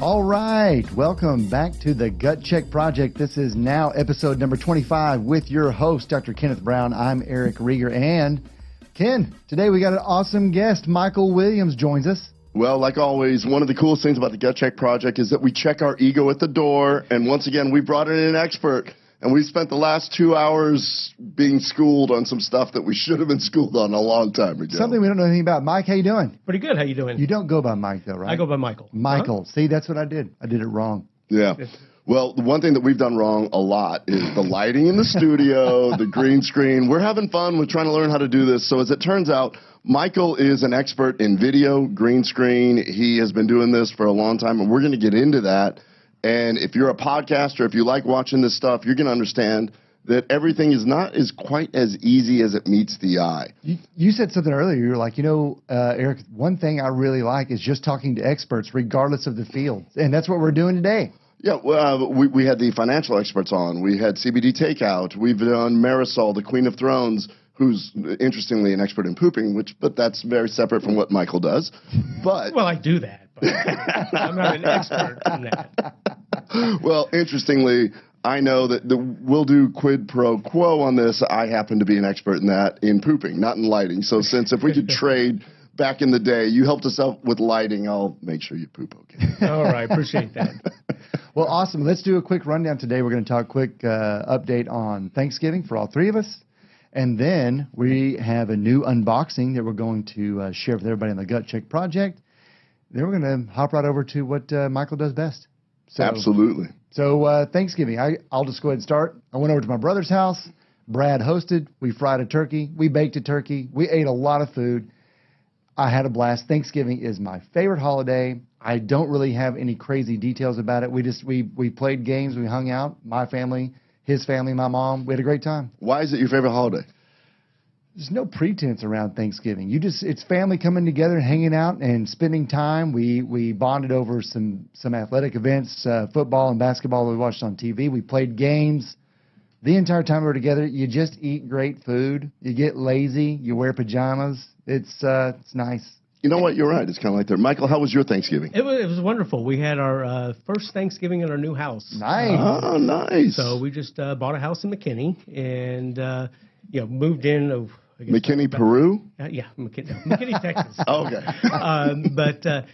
All right, welcome back to the Gut Check Project. This is now episode number 25 with your host, Dr. Kenneth Brown. I'm Eric Rieger, and Ken, today we got an awesome guest. Michael Williams joins us. Well, like always, one of the coolest things about the Gut Check Project is that we check our ego at the door, and once again, we brought in an expert, and we spent the last 2 hours being schooled on some stuff that we should have been schooled on a long time ago. Something we don't know anything about. Mike, how you doing? Pretty good. How you doing? You don't go by Mike, though, right? I go by Michael. Michael. See, that's what I did. I did it wrong. Yeah. Well, the one thing that we've done wrong a lot is the lighting in the studio, the green screen. We're having fun with trying to learn how to do this. So as it turns out, Michael is an expert in video, green screen. He has been doing this for a long time, and we're going to get into that. And if you're a podcaster, if you like watching this stuff, you're going to understand that everything is not as quite as easy as it meets the eye. You said something earlier. You were like, Eric, one thing I really like is just talking to experts, regardless of the field. And that's what we're doing today. Yeah, well, we had the financial experts on. We had CBD Takeout. We've done Marisol, the Queen of Thrones, who's interestingly an expert in pooping, but that's very separate from what Michael does. But well, I do that, but I'm not an expert in that. Well, interestingly, I know that we'll do quid pro quo on this. I happen to be an expert in that, in pooping, not in lighting. So since if we could trade back in the day, you helped us out with lighting, I'll make sure you poop okay. All right, appreciate that. Well, awesome. Let's do a quick rundown today. We're going to talk quick update on Thanksgiving for all three of us. And then we have a new unboxing that we're going to share with everybody on the Gut Check Project. Then we're going to hop right over to what Michael does best. So, absolutely. So Thanksgiving, I'll just go ahead and start. I went over to my brother's house. Brad hosted. We fried a turkey. We baked a turkey. We ate a lot of food. I had a blast. Thanksgiving is my favorite holiday. I don't really have any crazy details about it. We played games. We hung out. My family, his family, my mom. We had a great time. Why is it your favorite holiday? There's no pretense around Thanksgiving. It's family coming together and hanging out and spending time. We bonded over some athletic events, football and basketball that we watched on TV. We played games. The entire time we were together, you just eat great food. You get lazy. You wear pajamas. It's nice. You know what? You're right. It's kind of like that. Michael, how was your Thanksgiving? It was wonderful. We had our first Thanksgiving in our new house. Nice. Oh, nice. So we just bought a house in McKinney and moved in. McKinney, Peru? Yeah, McKinney, Texas. Okay.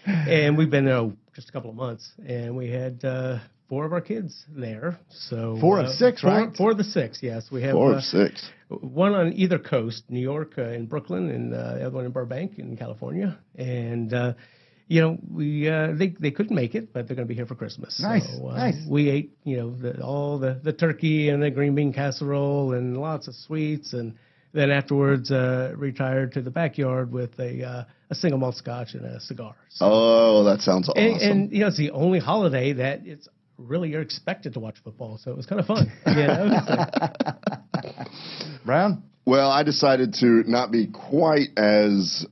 And we've been there just a couple of months, and we had 4 of our kids there. So 4 of 6, right? 4 of the 6, yes. We have 4 of 6. One on either coast, New York in Brooklyn, and the other one in Burbank in California. And they couldn't make it, but they're going to be here for Christmas. Nice, so, nice. We ate all the turkey and the green bean casserole and lots of sweets, and then afterwards retired to the backyard with a single malt scotch and a cigar. So, oh, that sounds awesome. And it's the only holiday that it's really you're expected to watch football, so it was kind of fun. Brown? Well, I decided to not be quite as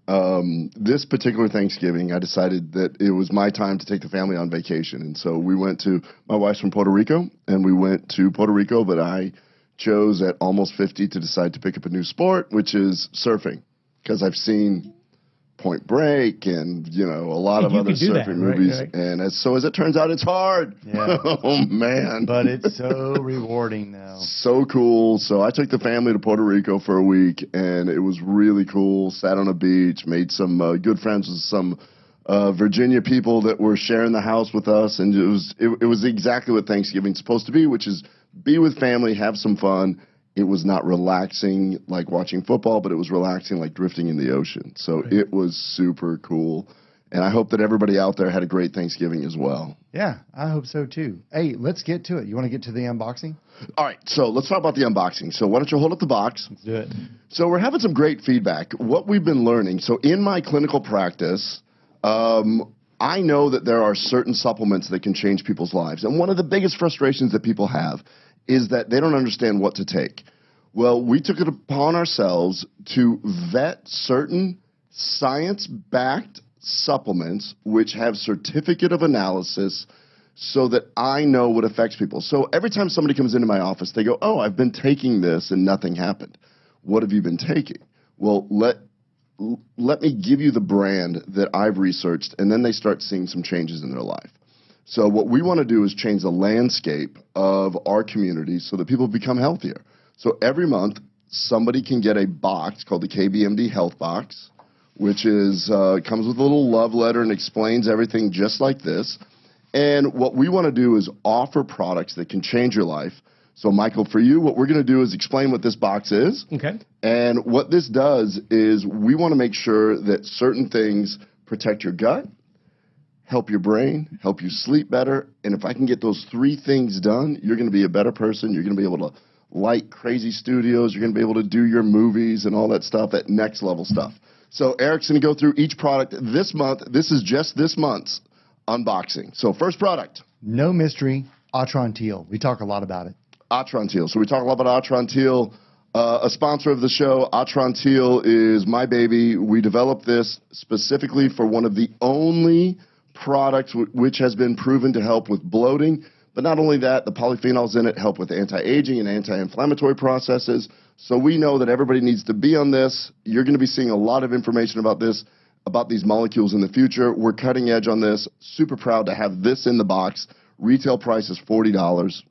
this particular Thanksgiving. I decided that it was my time to take the family on vacation. And so we went to, my wife's from Puerto Rico, and we went to Puerto Rico, but I chose at almost 50 to decide to pick up a new sport, which is surfing, because I've seen Point Break and, a lot of other surfing movies. Right. And as it turns out, it's hard. Yeah. Oh, man. But it's so rewarding now. So cool. So I took the family to Puerto Rico for a week, and it was really cool. Sat on a beach, made some good friends with some Virginia people that were sharing the house with us. And it was exactly what Thanksgiving's supposed to be, which is be with family, have some fun. It was not relaxing like watching football, but it was relaxing like drifting in the ocean. So It was super cool. And I hope that everybody out there had a great Thanksgiving as well. Yeah, I hope so too. Hey, let's get to it. You want to get to the unboxing? All right, so let's talk about the unboxing. So why don't you hold up the box? Let's do it. So we're having some great feedback. What we've been learning, so in my clinical practice, I know that there are certain supplements that can change people's lives. And one of the biggest frustrations that people have is that they don't understand what to take. Well, we took it upon ourselves to vet certain science-backed supplements which have certificate of analysis so that I know what affects people. So every time somebody comes into my office, they go, oh, I've been taking this and nothing happened. What have you been taking? Well, let me give you the brand that I've researched, and then they start seeing some changes in their life. So what we want to do is change the landscape of our community so that people become healthier. So every month, somebody can get a box called the KBMD Health Box, which is comes with a little love letter and explains everything just like this. And what we want to do is offer products that can change your life. So, Michael, for you, what we're going to do is explain what this box is. Okay. And what this does is we want to make sure that certain things protect your gut, help your brain, help you sleep better. And if I can get those 3 things done, you're going to be a better person. You're going to be able to light crazy studios. You're going to be able to do your movies and all that stuff, that next level stuff. So Eric's going to go through each product this month. This is just this month's unboxing. So first product. No mystery, Atron Teal. We talk a lot about it. Atron Teal. So we talk a lot about Atron Teal. A sponsor of the show, Atron Teal is my baby. We developed this specifically for one of the only products which has been proven to help with bloating. But not only that, the polyphenols in it help with anti-aging and anti-inflammatory processes. So we know that everybody needs to be on this. You're going to be seeing a lot of information about this, about these molecules in the future. We're cutting edge on this. Super proud to have this in the box. Retail price is $40,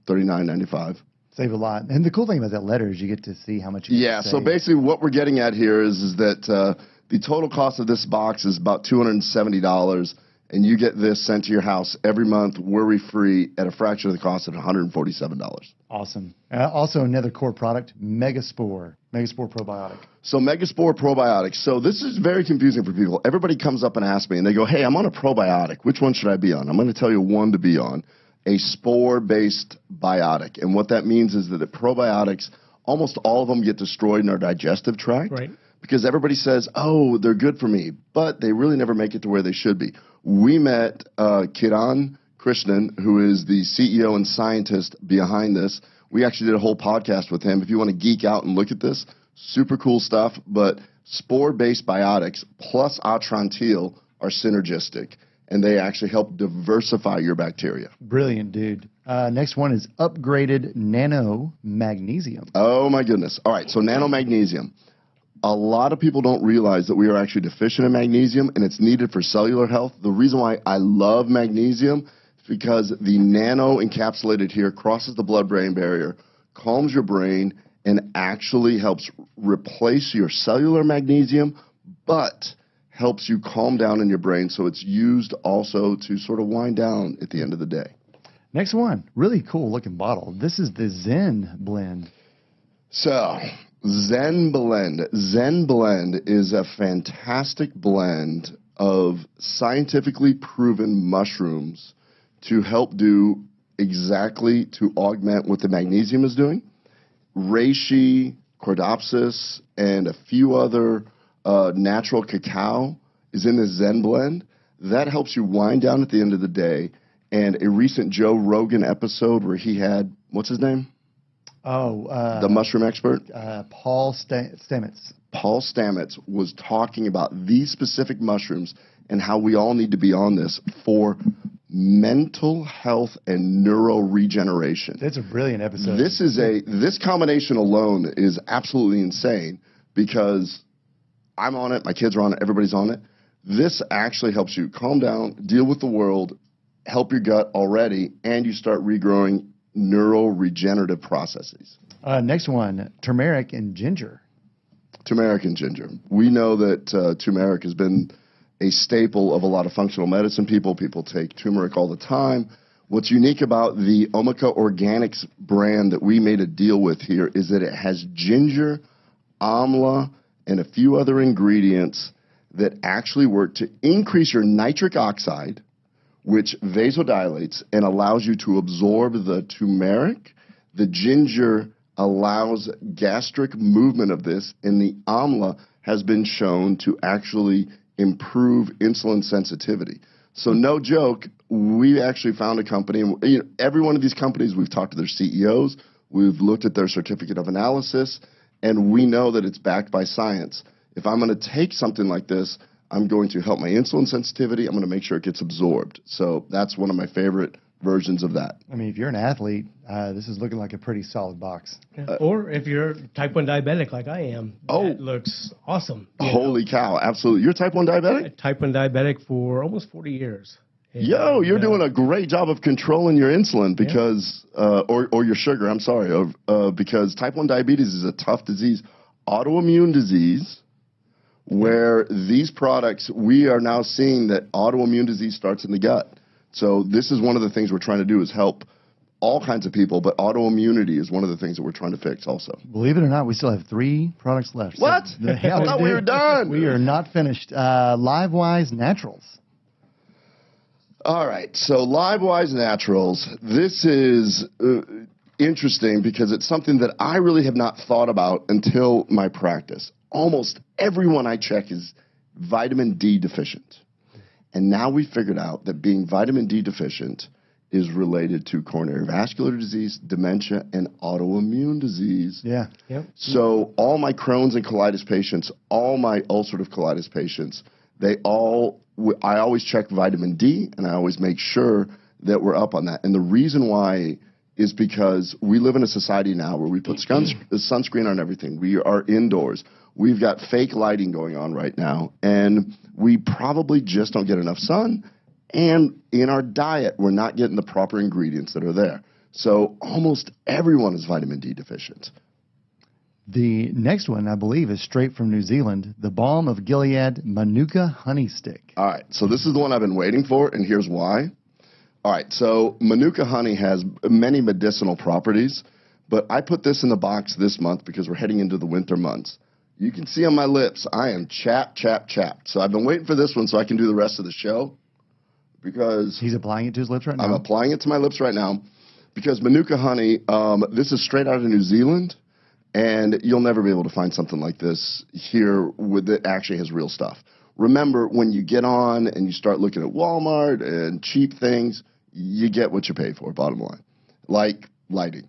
$39.95. Save a lot. And the cool thing about that letter is you get to see how much you Yeah, so basically what we're getting at here is that the total cost of this box is about $270, and you get this sent to your house every month, worry-free, at a fraction of the cost of $147. Awesome. Also, another core product, Megaspore Probiotic. So Megaspore Probiotics. So this is very confusing for people. Everybody comes up and asks me, and they go, hey, I'm on a probiotic. Which one should I be on? I'm going to tell you one to be on, a spore-based biotic. And what that means is that the probiotics, almost all of them get destroyed in our digestive tract. Right. Because everybody says, oh, they're good for me, but they really never make it to where they should be. We met Kiran Krishnan, who is the CEO and scientist behind this. We actually did a whole podcast with him. If you want to geek out and look at this, super cool stuff. But spore-based biotics plus Atron Teal are synergistic, and they actually help diversify your bacteria. Brilliant, dude. Next one is upgraded nano magnesium. Oh, my goodness. All right, so nano magnesium. A lot of people don't realize that we are actually deficient in magnesium, and it's needed for cellular health. The reason why I love magnesium is because the nano encapsulated here crosses the blood-brain barrier, calms your brain, and actually helps replace your cellular magnesium, but helps you calm down in your brain, so it's used also to sort of wind down at the end of the day. Next one, really cool looking bottle. This is the Zen Blend. So, Zen Blend. Zen Blend is a fantastic blend of scientifically proven mushrooms to help do exactly to augment what the magnesium is doing. Reishi, Cordopsis, and a few other natural cacao is in this Zen Blend. That helps you wind down at the end of the day. And a recent Joe Rogan episode where he had, what's his name? The mushroom expert? Paul Stamets. Paul Stamets was talking about these specific mushrooms and how we all need to be on this for mental health and neuroregeneration. That's a brilliant episode. This combination alone is absolutely insane because I'm on it, my kids are on it, everybody's on it. This actually helps you calm down, deal with the world, help your gut already, and you start regrowing neuroregenerative processes. Next one, turmeric and ginger. Turmeric and ginger. We know that turmeric has been a staple of a lot of functional medicine people. People take turmeric all the time. What's unique about the Omega Organics brand that we made a deal with here is that it has ginger, amla, and a few other ingredients that actually work to increase your nitric oxide, which vasodilates and allows you to absorb the turmeric. The ginger allows gastric movement of this, and the amla has been shown to actually improve insulin sensitivity. So no joke, we actually found a company, and every one of these companies, we've talked to their CEOs, we've looked at their certificate of analysis, and we know that it's backed by science. If I'm going to take something like this, I'm going to help my insulin sensitivity. I'm going to make sure it gets absorbed. So that's one of my favorite versions of that. I mean, if you're an athlete, this is looking like a pretty solid box. Yeah. Or if you're type 1 diabetic like I am, that looks awesome. Holy cow, absolutely. You're type 1 diabetic? Type 1 diabetic for almost 40 years. Yo, you're doing a great job of controlling your insulin because, or your sugar, I'm sorry, because type 1 diabetes is a tough disease, autoimmune disease, where these products, we are now seeing that autoimmune disease starts in the gut. So this is one of the things we're trying to do is help all kinds of people, but autoimmunity is one of the things that we're trying to fix also. Believe it or not, we still have 3 products left. What? So, I thought we were done. We are not finished. LiveWise Naturals. All right, so LiveWise Naturals, this is interesting because it's something that I really have not thought about until my practice. Almost everyone I check is vitamin D deficient. And now we figured out that being vitamin D deficient is related to coronary vascular disease, dementia, and autoimmune disease. Yeah. Yep. So all my Crohn's and colitis patients, all my ulcerative colitis patients, I always check vitamin D, and I always make sure that we're up on that. And the reason why is because we live in a society now where we put sunscreen on everything. We are indoors. We've got fake lighting going on right now, and we probably just don't get enough sun. And in our diet, we're not getting the proper ingredients that are there. So almost everyone is vitamin D deficient. The next one, I believe, is straight from New Zealand, the Balm of Gilead Manuka Honey Stick. All right, so this is the one I've been waiting for, and here's why. All right, so Manuka honey has many medicinal properties, but I put this in the box this month because we're heading into the winter months. You can see on my lips, I am chapped. So I've been waiting for this one so I can do the rest of the show because... He's applying it to his lips right now? I'm applying it to my lips right now because Manuka honey, this is straight out of New Zealand, and you'll never be able to find something like this here that actually has real stuff. Remember, when you get on and you start looking at Walmart and cheap things, you get what you pay for, bottom line. Like lighting.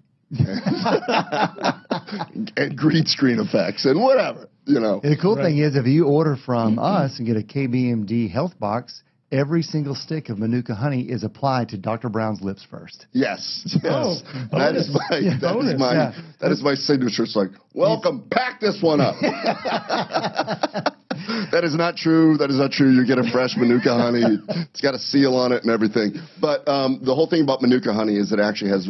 And green screen effects and whatever, you know. And the cool thing is, if you order from us and get a KBMD health box, every single stick of Manuka honey is applied to Dr. Brown's lips first. Yes. Oh, that is my signature. It's like, welcome, pack this one up. That is not true. That is not true. You get a fresh Manuka honey. It's got a seal on it and everything. But the whole thing about Manuka honey is it actually has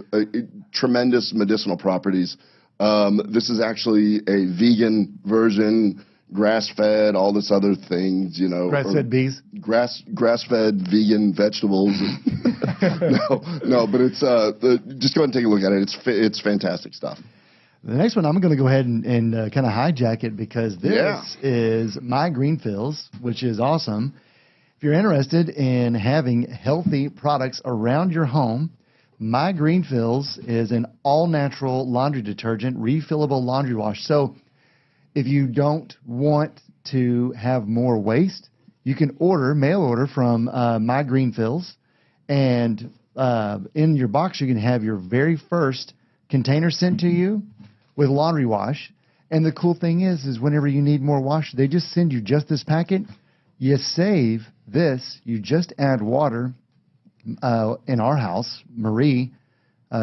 tremendous medicinal properties. This is actually a vegan version, grass-fed, all this other things, you know. Grass-fed bees? Grass-fed vegan vegetables. No, but it's just go ahead and take a look at it. It's fantastic stuff. The next one, I'm going to go ahead and kind of hijack it because this is My Green Fills, which is awesome. If you're interested in having healthy products around your home, My Green Fills is an all-natural laundry detergent, refillable laundry wash. So if you don't want to have more waste, you can mail order from My Green Fills, and in your box you can have your very first container sent to you with laundry wash. And the cool thing is whenever you need more wash, they just send you just this packet. You save this. You just add water. In our house, Marie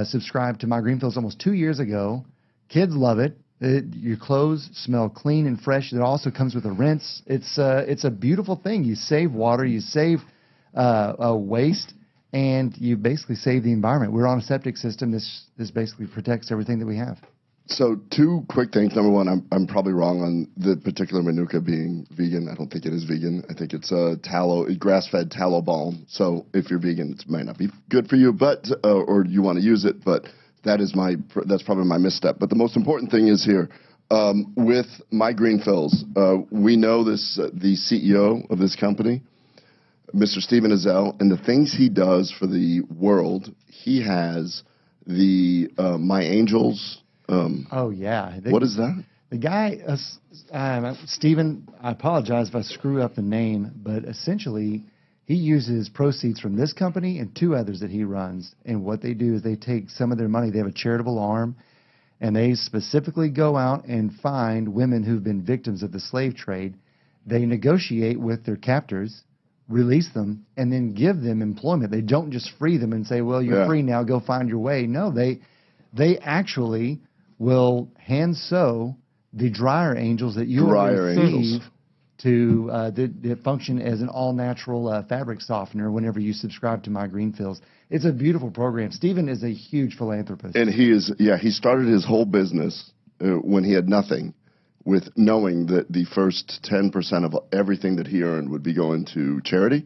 subscribed to My Green Fills almost 2 years ago. Kids love it. Your clothes smell clean and fresh. It also comes with a rinse. It's a beautiful thing. You save water. You save waste. And you basically save the environment. We're on a septic system. This basically protects everything that we have. So 2 quick things. Number one, I'm probably wrong on the particular Manuka being vegan. I don't think it is vegan. I think it's a grass-fed tallow balm. So if you're vegan, it might not be good for you, but or you want to use it. But that's probably my misstep. But the most important thing is here with My Green Fills. We know the CEO of this company, Mr. Stephen Azell, and the things he does for the world. He has the My Angels. What is that? The guy, Stephen, I apologize if I screw up the name, but essentially he uses proceeds from this company and 2 others that he runs. And what they do is they take some of their money. They have a charitable arm, and they specifically go out and find women who've been victims of the slave trade. They negotiate with their captors, release them, and then give them employment. They don't just free them and say, well, you're free now, go find your way. No, they actually will hand sew the dryer angels that you will receive to that function as an all-natural fabric softener whenever you subscribe to My Green Fills. It's a beautiful program. Stephen is a huge philanthropist. And he started his whole business when he had nothing, with knowing that the first 10% of everything that he earned would be going to charity.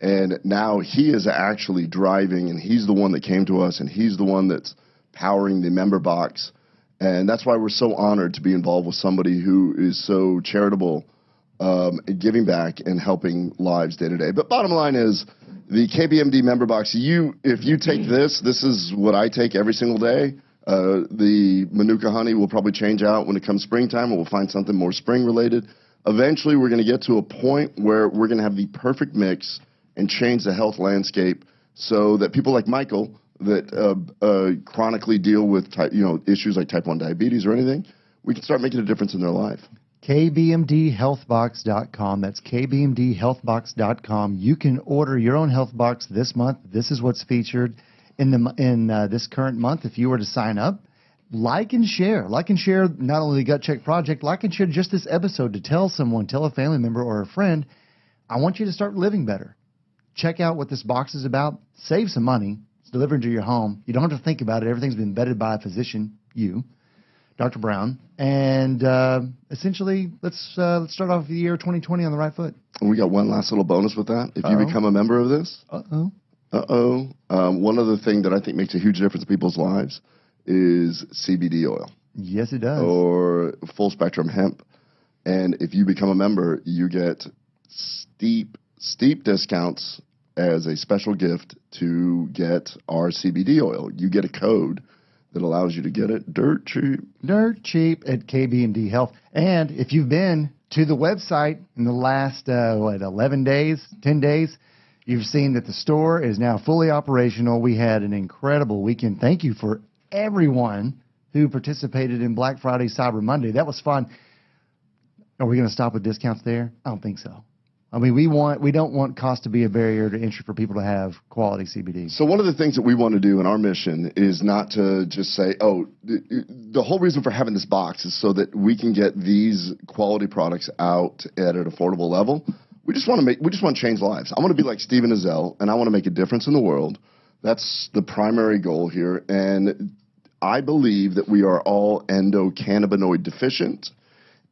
And now he is actually driving, and he's the one that came to us, and he's the one that's powering the member box. And that's why we're so honored to be involved with somebody who is so charitable, giving back and helping lives day to day. But bottom line is, the KBMD member box, if you take this is what I take every single day. The Manuka honey will probably change out when it comes springtime, and we'll find something more spring-related. Eventually, we're going to get to a point where we're going to have the perfect mix and change the health landscape so that people like Michael that chronically deal with issues like type 1 diabetes or anything, we can start making a difference in their life. KBMDHealthBox.com. That's KBMDHealthBox.com. You can order your own health box this month. This is what's featured in this current month. If you were to sign up, like and share not only the Gut Check Project, like and share just this episode to tell someone, tell a family member or a friend, I want you to start living better. Check out what this box is about. Save some money. It's delivered to your home. You don't have to think about it. Everything's been vetted by a physician, you, Dr. Brown. And essentially, let's start off the year 2020 on the right foot. And we got one last little bonus with that. If you become a member of this, one other thing that I think makes a huge difference in people's lives is CBD oil. Yes, it does. Or full spectrum hemp. And if you become a member, you get steep discounts as a special gift to get our CBD oil. You get a code that allows you to get it dirt cheap. Dirt cheap at KBMD Health. And if you've been to the website in the last, 11 days, 10 days, you've seen that the store is now fully operational. We had an incredible weekend. Thank you for everyone who participated in Black Friday, Cyber Monday. That was fun. Are we going to stop with discounts there? I don't think so. I mean, we don't want cost to be a barrier to entry for people to have quality CBD. So one of the things that we want to do in our mission is not to just say, the whole reason for having this box is so that we can get these quality products out at an affordable level. We just want to change lives. I want to be like Steven Azell, and I want to make a difference in the world. That's the primary goal here. And I believe that we are all endocannabinoid deficient.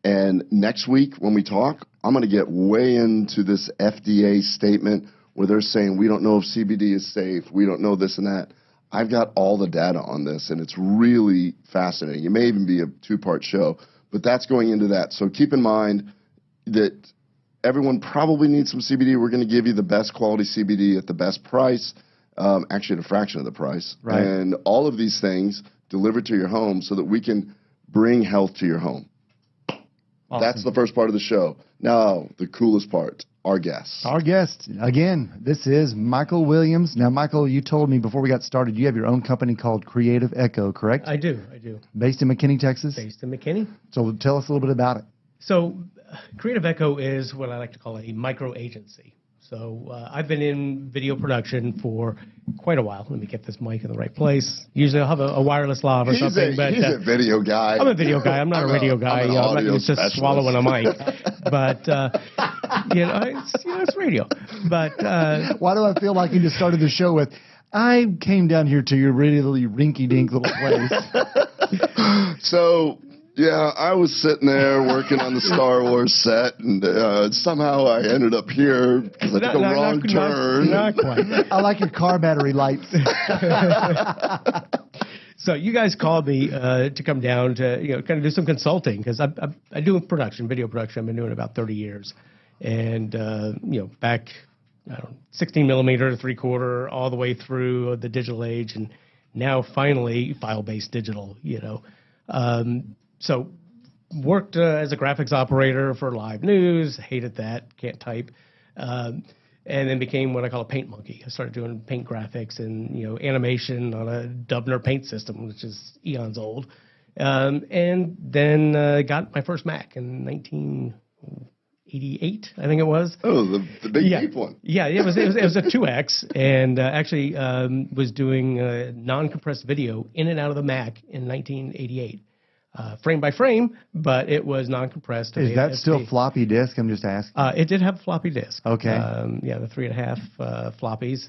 And next week when we talk, I'm going to get way into this FDA statement where they're saying we don't know if CBD is safe. We don't know this and that. I've got all the data on this, and it's really fascinating. It may even be a 2-part show, but that's going into that. So keep in mind that everyone probably needs some CBD. We're going to give you the best quality CBD at the best price, actually at a fraction of the price. Right. And all of these things delivered to your home so that we can bring health to your home. Awesome. That's the first part of the show. Now, the coolest part, our guest. Our guest, again, this is Michael Williams. Now, Michael, you told me before we got started you have your own company called Creative Echo, correct? I do. Based in McKinney, Texas? Based in McKinney. So tell us a little bit about it. So Creative Echo is what I like to call a micro agency. So I've been in video production for quite a while. Let me get this mic in the right place. Usually I'll have a wireless lav or something. He's a video guy. I'm a video guy. I'm not a radio guy. I'm not used to swallowing a mic. But, it's radio. But why do I feel like you just started the show with, I came down here to your really rinky-dink little place. So... yeah, I was sitting there working on the Star Wars set, and somehow I ended up here because I took a wrong turn. Not quite. I like your car battery lights. So you guys called me to come down to kind of do some consulting because I do video production. I've been doing it about 30 years, and back 16 millimeter, 3/4, all the way through the digital age, and now finally file-based digital. So worked as a graphics operator for live news, hated that, can't type, and then became what I call a paint monkey. I started doing paint graphics and animation on a Dubner paint system, which is eons old, and then got my first Mac in 1988, I think it was. Oh, the big deep one. Yeah, it was a 2X, and actually was doing non-compressed video in and out of the Mac in 1988. frame by frame, but it was non-compressed. Is that still floppy disk? I'm just asking. It did have a floppy disk. Okay. Yeah, the 3.5 floppies.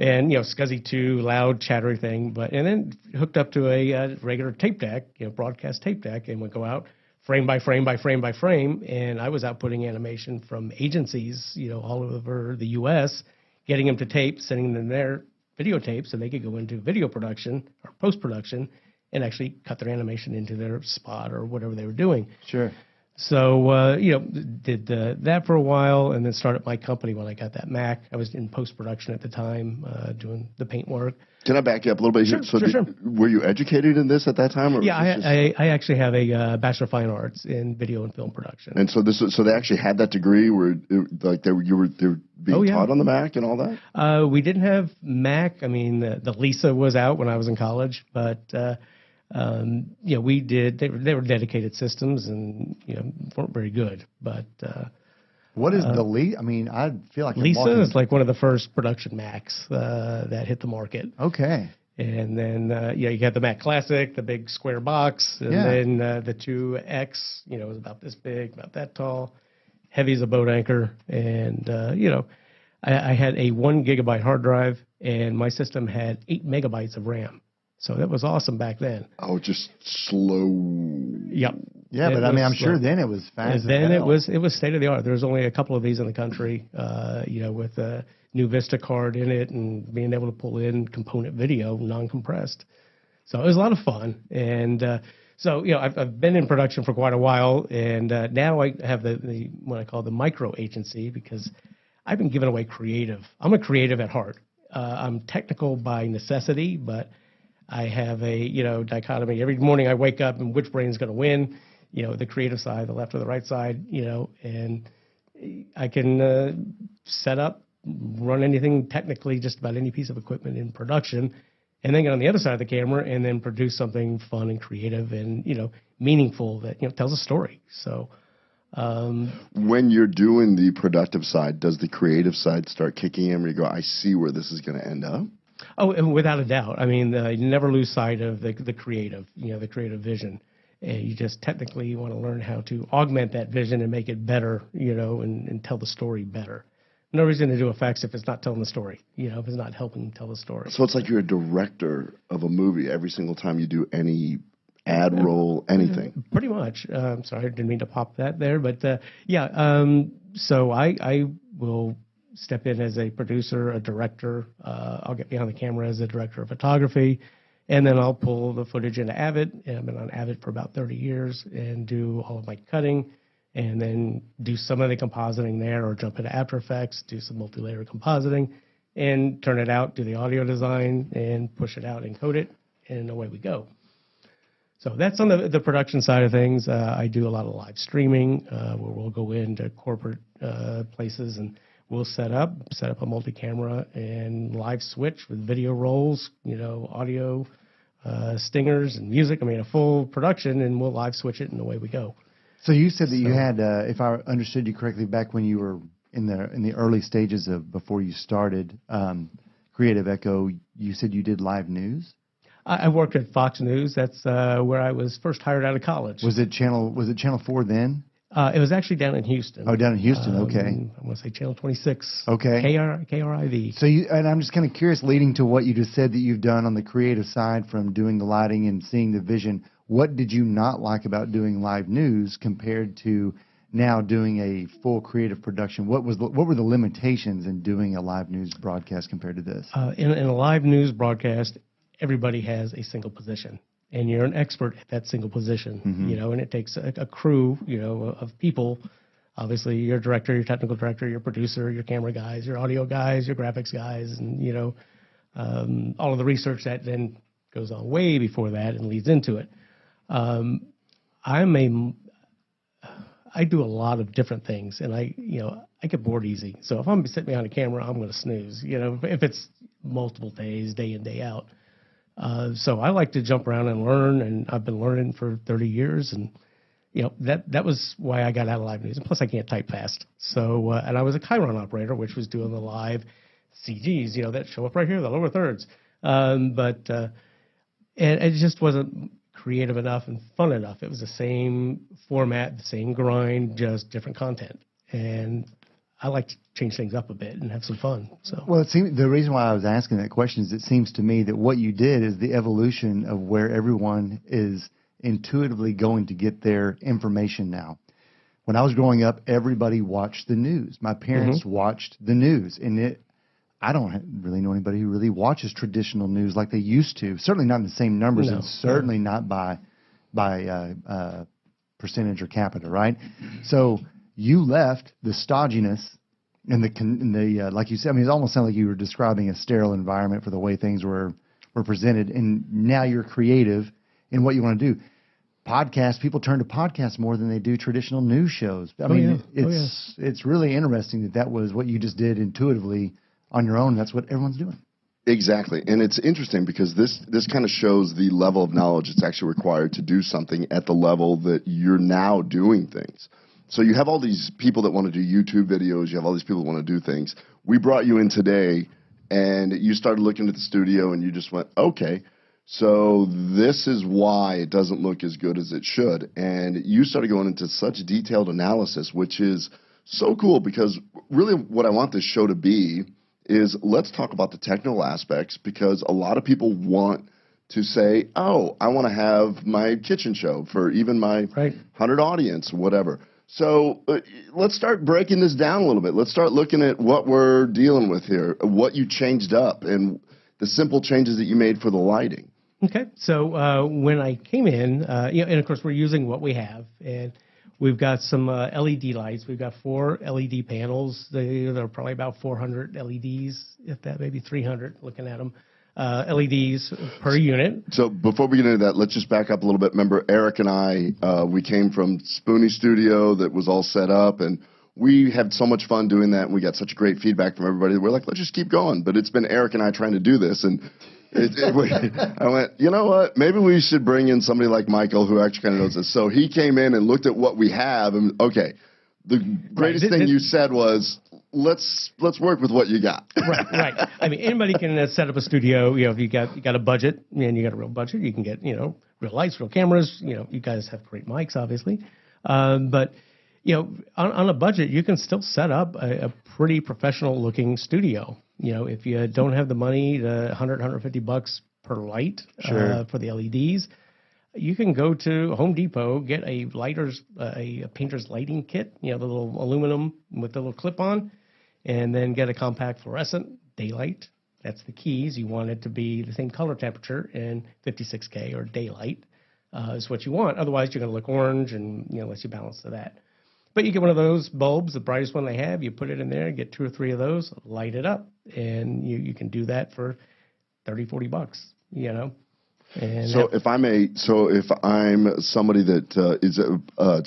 And, SCSI 2, loud, chattery thing. And then hooked up to a regular tape deck, broadcast tape deck, and would go out frame by frame by frame by frame. And I was outputting animation from agencies, all over the U.S., getting them to tape, sending them their videotape so they could go into video production or post-production and actually cut their animation into their spot or whatever they were doing. Sure. So, did that for a while and then started my company when I got that Mac. I was in post-production at the time, doing the paint work. Can I back you up a little bit here? Sure. Were you educated in this at that time? Or yeah, I actually have a Bachelor of Fine Arts in video and film production. And so they actually had that degree where you were being taught on the Mac and all that? We didn't have Mac. I mean, the Lisa was out when I was in college, but we did. They were dedicated systems, and weren't very good. But what is the Lisa? I mean, I feel like Lisa is like one of the first production Macs that hit the market. Okay. And then you got the Mac Classic, the big square box, and then the 2X. Was about this big, about that tall, heavy as a boat anchor, and I had a 1 gigabyte hard drive, and my system had 8 megabytes of RAM. So that was awesome back then. Oh, just slow. Yep. Yeah, but I mean, I'm sure then it was fast. And then it was state of the art. There was only a couple of these in the country, with a new Vista card in it and being able to pull in component video, non-compressed. So it was a lot of fun. And so I've been in production for quite a while, and now I have the what I call the micro agency because I've been giving away creative. I'm a creative at heart. I'm technical by necessity, but I have a, dichotomy. Every morning I wake up and which brain's going to win, the creative side, the left or the right side, and I can set up, run anything technically, just about any piece of equipment in production, and then get on the other side of the camera and then produce something fun and creative and, meaningful that, tells a story. So when you're doing the productive side, does the creative side start kicking in where you go, I see where this is going to end up? Oh, and without a doubt. I mean, you never lose sight of the creative, the creative vision. And you just technically want to learn how to augment that vision and make it better, and tell the story better. No reason to do effects if it's not telling the story, if it's not helping tell the story. So it's like you're a director of a movie every single time you do any ad roll, anything. Pretty much. Sorry, I didn't mean to pop that there, but so I will step in as a producer, a director. I'll get behind the camera as a director of photography, and then I'll pull the footage into Avid. And I've been on Avid for about 30 years and do all of my cutting, and then do some of the compositing there, or jump into After Effects, do some multi-layer compositing, and turn it out, do the audio design, and push it out and code it, and away we go. So that's on the production side of things. I do a lot of live streaming where we'll go into corporate places and we'll set up a multi-camera and live switch with video rolls, audio, stingers and music. I mean, a full production, and we'll live switch it and away we go. So you said that you had, if I understood you correctly, back when you were in the early stages of before you started Creative Echo, you said you did live news? I worked at Fox News. That's where I was first hired out of college. Was it Channel 4 then? It was actually down in Houston. Oh, down in Houston. Okay. I want to say Channel 26. Okay. KRIV. So and I'm just kind of curious, leading to what you just said that you've done on the creative side, from doing the lighting and seeing the vision. What did you not like about doing live news compared to now doing a full creative production? What were the limitations in doing a live news broadcast compared to this? In a live news broadcast, everybody has a single position, and you're an expert at that single position, and it takes a crew, of people. Obviously, your director, your technical director, your producer, your camera guys, your audio guys, your graphics guys, and, all of the research that then goes on way before that and leads into it. I do a lot of different things, and I get bored easy. So if I'm sitting behind a camera, I'm going to snooze, if it's multiple days, day in, day out. So I like to jump around and learn, and I've been learning for 30 years, and that was why I got out of live news. And plus, I can't type fast. So and I was a Chiron operator, which was doing the live CGs, that show up right here, the lower thirds. But it just wasn't creative enough and fun enough. It was the same format, the same grind, just different content. And I like to change things up a bit and have some fun. So, well, the reason why I was asking that question is it seems to me that what you did is the evolution of where everyone is intuitively going to get their information now. When I was growing up, everybody watched the news. My parents watched the news, and I don't really know anybody who really watches traditional news like they used to. Certainly not in the same numbers, and certainly not by percentage or capita, right? So you left the stodginess and the like you said. I mean, it almost sounded like you were describing a sterile environment for the way things were presented, and now you're creative in what you want to do. Podcasts, people turn to podcasts more than they do traditional news shows. I mean, it's really interesting that was what you just did intuitively on your own. That's what everyone's doing. Exactly. And it's interesting because this kind of shows the level of knowledge that's actually required to do something at the level that you're now doing things. So you have all these people that want to do YouTube videos. You have all these people that want to do things. We brought you in today, and you started looking at the studio, and you just went, okay, so this is why it doesn't look as good as it should. And you started going into such detailed analysis, which is so cool because really what I want this show to be is let's talk about the technical aspects, because a lot of people want to say, oh, I want to have my kitchen show for even my 100 audience, whatever. So let's start breaking this down a little bit. Let's start looking at what we're dealing with here, what you changed up, and the simple changes that you made for the lighting. Okay, so when I came in, and of course we're using what we have, and we've got some LED lights. We've got 4 LED panels. They're probably about 400 LEDs, if that, maybe 300, looking at them. LEDs per unit. So before we get into that, let's just back up a little bit. Remember, Eric and I, we came from Spoonie Studio that was all set up, and we had so much fun doing that, and we got such great feedback from everybody. We're like, let's just keep going. But it's been Eric and I trying to do this, and I went, you know what? Maybe we should bring in somebody like Michael who actually kind of knows this. So he came in and looked at what we have, and okay, the greatest thing you said was, let's work with what you got. Right. I mean, anybody can set up a studio. You know, if you got a budget and you got a real budget, you can get real lights, real cameras. You guys have great mics, obviously, but on a budget, you can still set up a pretty professional looking studio. If you don't have the money, the $150 per light for the LEDs, you can go to Home Depot, get a painter's lighting kit, the little aluminum with the little clip on, and then get a compact fluorescent daylight. That's the keys. You want it to be the same color temperature in 56K or daylight is what you want. Otherwise, you're going to look orange, and unless you balance to that. But you get one of those bulbs, the brightest one they have, you put it in there, get 2 or 3 of those, light it up, and you can do that for $30-$40, And if I'm somebody that is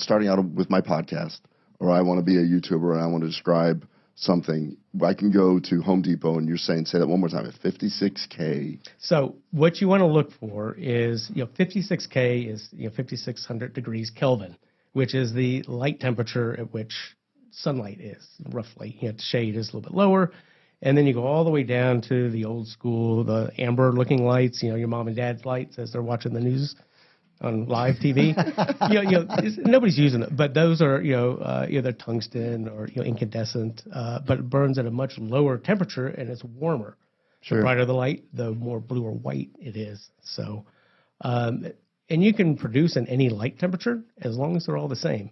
starting out with my podcast, or I want to be a YouTuber and I want to describe something, I can go to Home Depot, and you're saying, say that one more time, at 56K. So what you want to look for is, 56K is 5,600 degrees Kelvin, which is the light temperature at which sunlight is, roughly. Shade is a little bit lower. And then you go all the way down to the old school, the amber-looking lights, your mom and dad's lights as they're watching the news on live TV. Nobody's using it, but those are, either tungsten or incandescent, but it burns at a much lower temperature and it's warmer. Sure. The brighter the light, the more blue or white it is. So, and you can produce in any light temperature as long as they're all the same.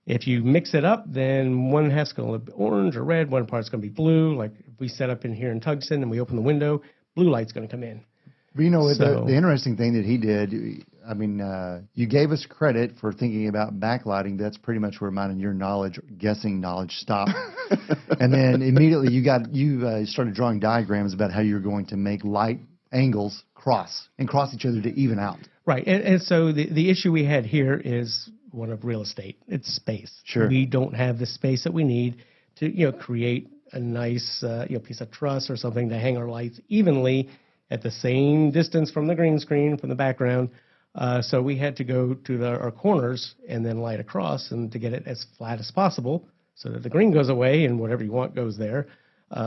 If you mix it up, then one half's going to look orange or red, one part's going to be blue. Like if we set up in here in tungsten and we open the window, blue light's going to come in. But the interesting thing that he did, I mean, you gave us credit for thinking about backlighting. That's pretty much where mine and your guessing knowledge stopped. And then immediately you started drawing diagrams about how you're going to make light angles cross each other to even out. Right. And so the issue we had here is one of real estate. It's space. Sure. We don't have the space that we need to, create a nice, piece of truss or something to hang our lights evenly at the same distance from the green screen, from the background. So we had to go to our corners and then light across, and to get it as flat as possible so that the green goes away and whatever you want goes there.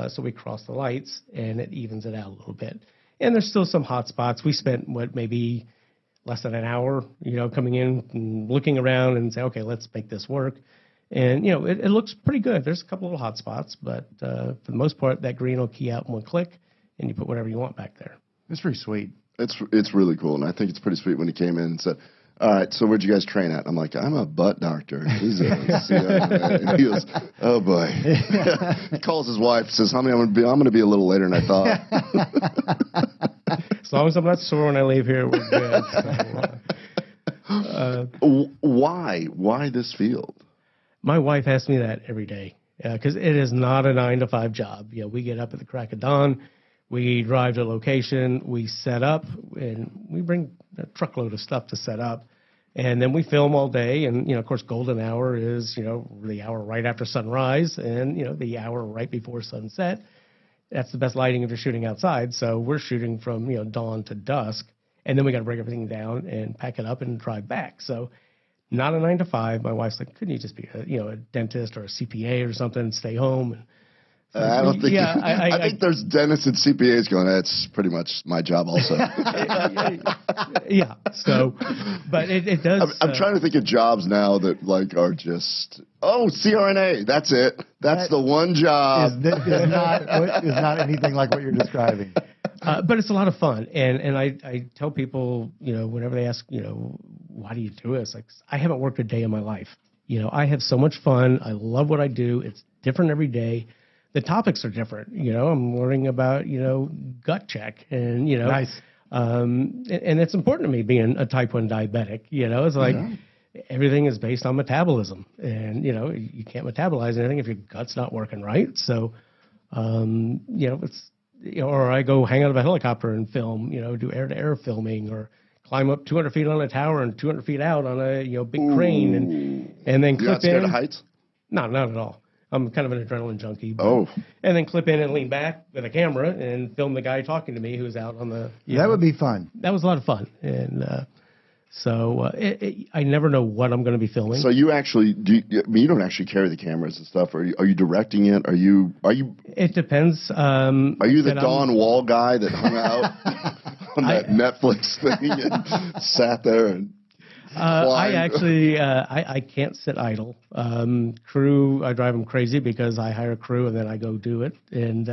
So we cross the lights and it evens it out a little bit. And there's still some hot spots. We spent maybe less than an hour, coming in and looking around and say, okay, let's make this work. And, it looks pretty good. There's a couple little hot spots, but for the most part, that green will key out in one click, and you put whatever you want back there. It's pretty sweet. It's really cool, and I think it's pretty sweet when he came in and said, all right, so where'd you guys train at? I'm like, I'm a butt doctor. He's a CRNA. And he goes, oh, boy. He calls his wife, says, honey, I'm going to be a little later than I thought. As long as I'm not sore when I leave here, we're good. Why this field? My wife asks me that every day because it is not a 9-to-5 job. We get up at the crack of dawn. We drive to location, we set up, and we bring a truckload of stuff to set up. And then we film all day. And, of course, golden hour is, the hour right after sunrise and, the hour right before sunset. That's the best lighting if you're shooting outside. So we're shooting from, dawn to dusk. And then we got to break everything down and pack it up and drive back. So not a 9-to-5. My wife's like, couldn't you just be a dentist or a CPA or something and stay home? And, I don't think. Yeah, I think there's dentists and CPAs going, that's pretty much my job also. Yeah. So, but it does. I'm trying to think of jobs now that are just, CRNA. That's it. That's the one job. Is not anything like what you're describing. But it's a lot of fun. And I tell people, whenever they ask, why do you do this? Like, I haven't worked a day in my life. I have so much fun. I love what I do. It's different every day. The topics are different. I'm learning about, gut check and, Nice. And it's important to me being a type 1 diabetic. It's like everything is based on metabolism and, you can't metabolize anything if your gut's not working right. So, it's, or I go hang out of a helicopter and film, do air to air filming or climb up 200 feet on a tower and 200 feet out on a, big crane and then clip in. You're not scared of heights? No, not at all. I'm kind of an adrenaline junkie. And then clip in and lean back with a camera and film the guy talking to me who's out on the... That would be fun. That was a lot of fun. And I never know what I'm going to be filming. So you actually... you don't actually carry the cameras and stuff. Are you directing it? Are you? It depends. Are you the Don Wall guy that hung out on that Netflix thing and sat there and... I actually, I can't sit idle. Crew, I drive them crazy because I hire crew and then I go do it. And,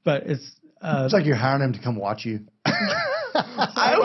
but it's like you're hiring them to come watch you. I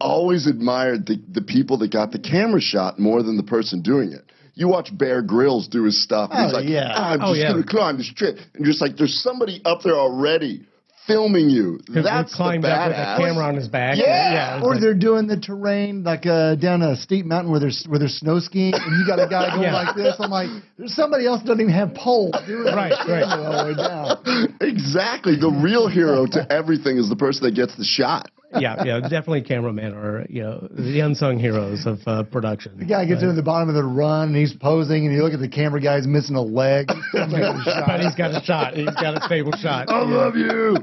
always admired the people that got the camera shot more than the person doing it. You watch Bear Grylls do his stuff. And he's like, I'm just going to climb this tree. And you're just like, there's somebody up there already filming you. That's climbed up with a camera on his back. Yeah. Or they're doing the terrain down a steep mountain where there's snow skiing, and you got a guy going like this. I'm like, there's somebody else that doesn't even have poles. Right. All the way down. Exactly. The real hero to everything is the person that gets the shot. Yeah, definitely cameramen are, the unsung heroes of production. The guy gets into the bottom of the run, and he's posing, and you look at the camera guy, he's missing a leg. But he's got a shot. He's got a stable shot. I love you.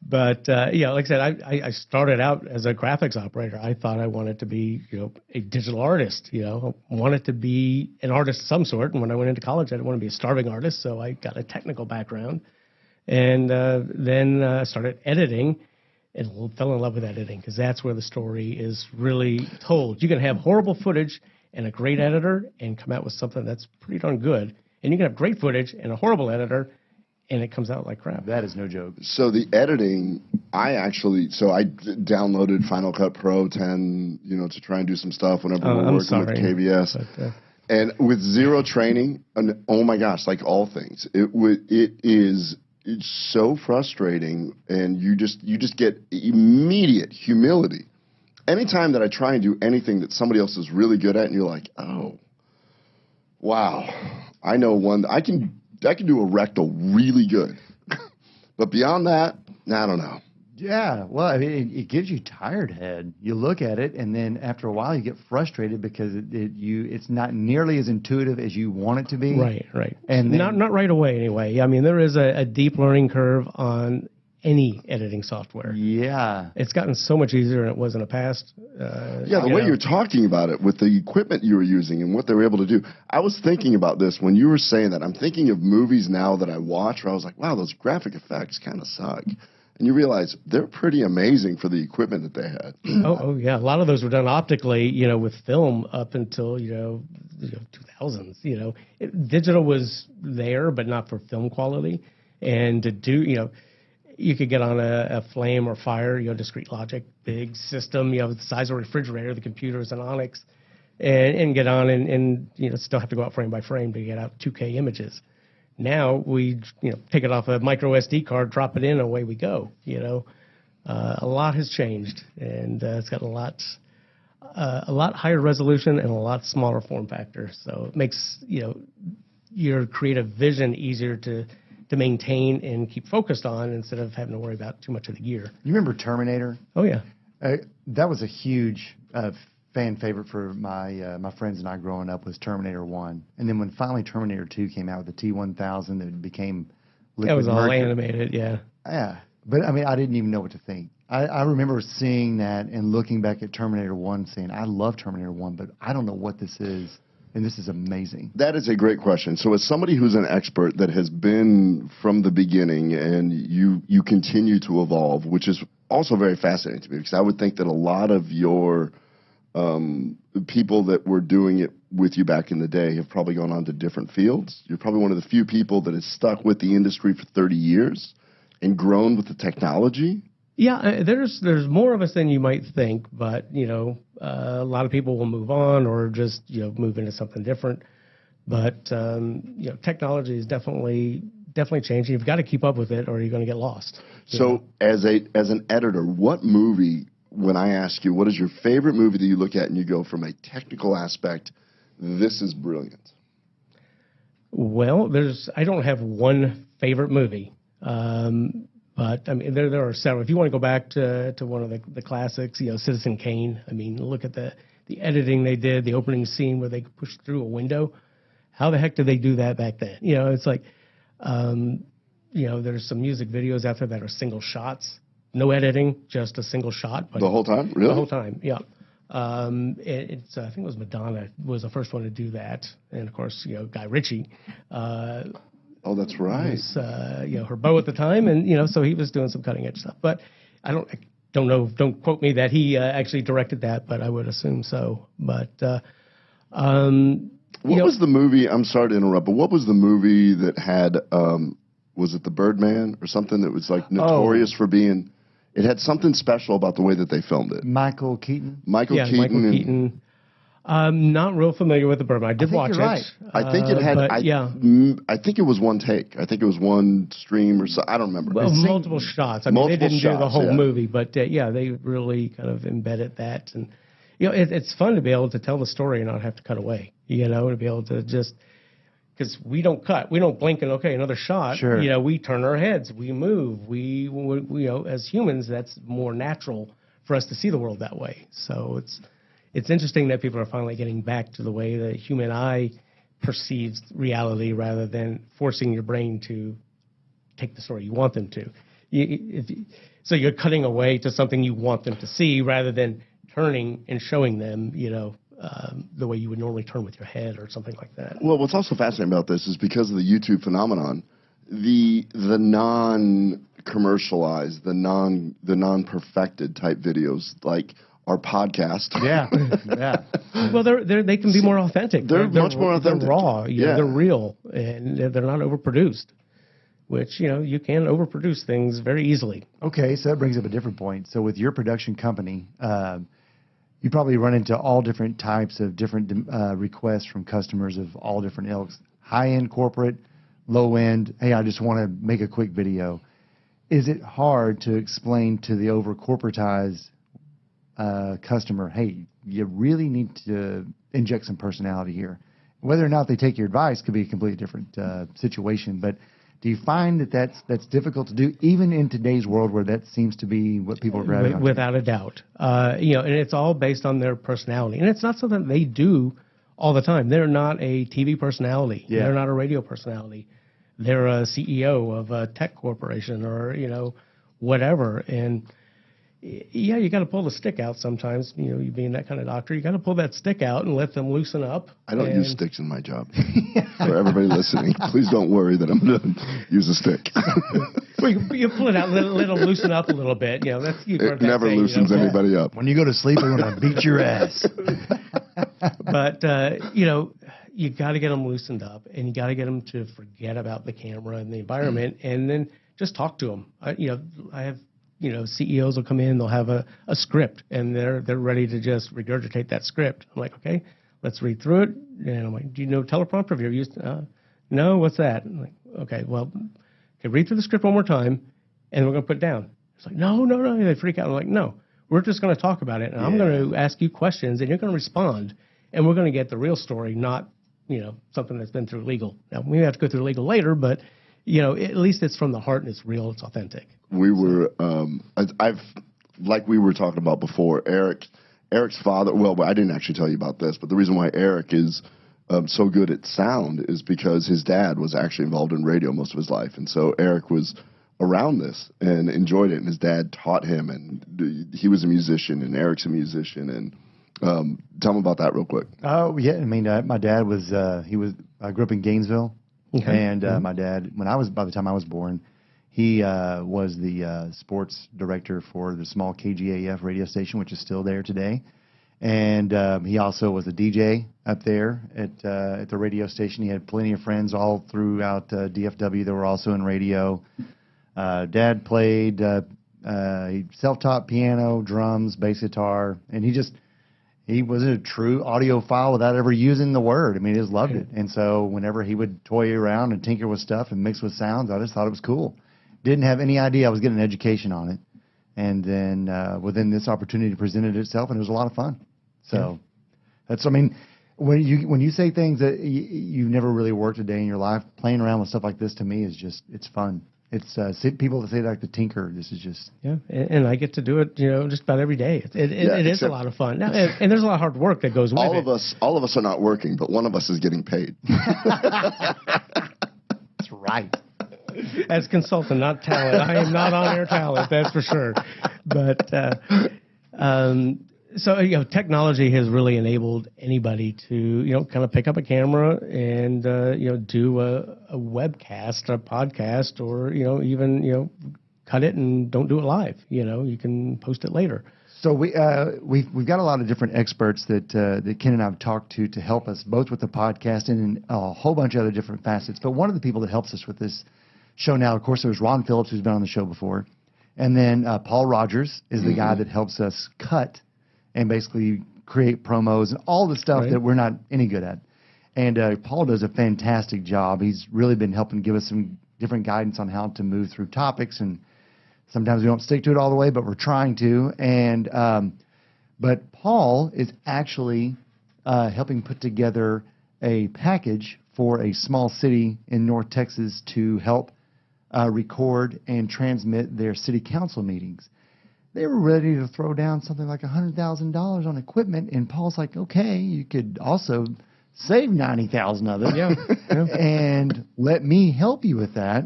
But, like I said, I started out as a graphics operator. I thought I wanted to be, a digital artist, wanted to be an artist of some sort. And when I went into college, I didn't want to be a starving artist, so I got a technical background. And then started editing. And fell in love with editing because that's where the story is really told. You can have horrible footage and a great editor and come out with something that's pretty darn good. And you can have great footage and a horrible editor and it comes out like crap. That is no joke. So the editing, I downloaded Final Cut Pro 10, to try and do some stuff whenever we're working with KBS. But, and with zero training, and oh my gosh, like all things, it's so frustrating, and you just get immediate humility. Anytime that I try and do anything that somebody else is really good at, and you're like, oh, wow, I know one. I can do a rectal really good, but beyond that, I don't know. Yeah, well, I mean, it gives you tired head. You look at it, and then after a while, you get frustrated because it's not nearly as intuitive as you want it to be. Right. And then, not right away, anyway. I mean, there is a deep learning curve on any editing software. Yeah, it's gotten so much easier than it was in the past. The way you're talking about it with the equipment you were using and what they were able to do. I was thinking about this when you were saying that. I'm thinking of movies now that I watch where I was like, wow, those graphic effects kind of suck. and you realize they're pretty amazing for the equipment that they had. Oh yeah, a lot of those were done optically, with film up until 2000s. Digital was there, but not for film quality. And to do, you could get on a Flame or Fire, discrete logic, big system, the size of a refrigerator, the computer is an Onyx, and get on and still have to go out frame by frame to get out 2K images. Now we take it off a micro SD card, drop it in, and away we go. A lot has changed, and it's got a lot higher resolution and a lot smaller form factor. So it makes your creative vision easier to maintain and keep focused on instead of having to worry about too much of the gear. You remember Terminator? Oh yeah, that was a huge fan favorite for my friends and I growing up, was Terminator 1. And then when finally Terminator 2 came out with the T-1000, it became liquid it was all mercury. animated, yeah. Yeah, but I mean, I didn't even know what to think. I remember seeing that and looking back at Terminator 1 saying, I love Terminator 1, but I don't know what this is, and this is amazing. That is a great question. So as somebody who's an expert that has been from the beginning, and you continue to evolve, which is also very fascinating to me, because I would think that a lot of your people that were doing it with you back in the day have probably gone on to different fields. You're probably one of the few people that has stuck with the industry for 30 years and grown with the technology. Yeah, there's more of us than you might think, but a lot of people will move on or just move into something different. But technology is definitely changing. You've got to keep up with it, or you're going to get lost. So, as an editor, what movie? When I ask you, what is your favorite movie that you look at and you go, from a technical aspect, this is brilliant? Well, I don't have one favorite movie. But I mean, there are several. If you want to go back to one of the classics, Citizen Kane. I mean, look at the editing they did, the opening scene where they pushed through a window. How the heck did they do that back then? It's like, there's some music videos out there that are single shots, no editing, just a single shot. But the whole time, really? The whole time, yeah. I think it was Madonna was the first one to do that, and of course, Guy Ritchie. Oh, that's right. Was, her beau at the time, and so he was doing some cutting edge stuff. But I don't know. Don't quote me that he actually directed that, but I would assume so. But what was the movie? I'm sorry to interrupt, but what was the movie that had? Was it The Birdman or something that was like notorious for being? It had something special about the way that they filmed it. Michael Keaton. Michael Keaton. I'm not real familiar with The Birdman. I did watch it. Right. I think it had. I think it was one take. I think it was one stream or so. I don't remember. Well, multiple shots. I mean, they didn't do the whole yeah. movie, but they really kind of embedded that, and it's fun to be able to tell the story and not have to cut away. To be able to just, because we don't cut, we don't blink and okay, another shot. Sure. We turn our heads, we move, we as humans, that's more natural for us to see the world that way. So it's interesting that people are finally getting back to the way the human eye perceives reality rather than forcing your brain to take the story you want them to. So you're cutting away to something you want them to see rather than turning and showing them, the way you would normally turn with your head or something like that. Well, what's also fascinating about this is because of the YouTube phenomenon, the non-commercialized, the non-perfected type videos, like our podcast. Yeah. Well, they can be more authentic. They're much more authentic. They're raw. They're real, and they're not overproduced. Which you can overproduce things very easily. Okay, so that brings up a different point. So with your production company, you probably run into all different types of different requests from customers of all different ilks. High-end corporate, low-end, hey, I just want to make a quick video. Is it hard to explain to the over-corporatized customer, hey, you really need to inject some personality here? Whether or not they take your advice could be a completely different situation, but do you find that that's difficult to do, even in today's world where that seems to be what people are grabbing onto? Without a doubt. And it's all based on their personality. And it's not something they do all the time. They're not a TV personality. Yeah. They're not a radio personality. They're a CEO of a tech corporation or, whatever. And, yeah, you got to pull the stick out sometimes. You being that kind of doctor, you got to pull that stick out and let them loosen up. I don't use sticks in my job. For everybody listening, please don't worry that I'm going to use a stick. Well, you pull it out, let them loosen up a little bit. That's it never loosens anybody up. When you go to sleep, we're going to beat your ass. But you got to get them loosened up, and you got to get them to forget about the camera and the environment, and then just talk to them. I have CEOs will come in, they'll have a script, and they're ready to just regurgitate that script. I'm like, okay, let's read through it. And I'm like, do you know teleprompter? Have you ever used? No, what's that? I'm like, okay, well, read through the script one more time, and we're going to put it down. It's like, no, they freak out. I'm like, no, we're just going to talk about it, and I'm going to ask you questions, and you're going to respond, and we're going to get the real story, not something that's been through legal. Now we have to go through legal later, but at least it's from the heart and it's real, it's authentic. We were, like we were talking about before, Eric's father, well, I didn't actually tell you about this, but the reason why Eric is so good at sound is because his dad was actually involved in radio most of his life. And so Eric was around this and enjoyed it, and his dad taught him, and he was a musician, and Eric's a musician. And tell him about that real quick. Oh, yeah. I mean, my dad was, I grew up in Gainesville. Okay. And my dad, by the time I was born, he was the sports director for the small KGAF radio station, which is still there today. And he also was a DJ up there at the radio station. He had plenty of friends all throughout DFW that were also in radio. Dad played, he self-taught piano, drums, bass guitar, and he was a true audiophile without ever using the word. I mean, he just loved it. And so whenever he would toy around and tinker with stuff and mix with sounds, I just thought it was cool. Didn't have any idea I was getting an education on it. And then within this opportunity presented itself, and it was a lot of fun. So when you say things that you've never really worked a day in your life, playing around with stuff like this to me is just, it's fun. It's people that say like the tinker. This is just and I get to do it, just about every day. It is a lot of fun. Now, and there's a lot of hard work that goes with it. All of us are not working, but one of us is getting paid. That's right. As consultant, not talent. I am not on-air talent, that's for sure. But so technology has really enabled anybody to kind of pick up a camera and do a webcast, a podcast, or even cut it and don't do it live. You can post it later. So we've got a lot of different experts that Ken and I have talked to help us both with the podcast and in a whole bunch of other different facets. But one of the people that helps us with this show now, of course, there's Ron Phillips, who's been on the show before, and then Paul Rogers is the guy that helps us cut and basically create promos and all the stuff that we're not any good at. And Paul does a fantastic job. He's really been helping give us some different guidance on how to move through topics, and sometimes we don't stick to it all the way, but we're trying to. And but Paul is actually helping put together a package for a small city in North Texas to help record and transmit their city council meetings. They were ready to throw down something like $100,000 on equipment, and Paul's like, okay, you could also save $90,000 of it and let me help you with that.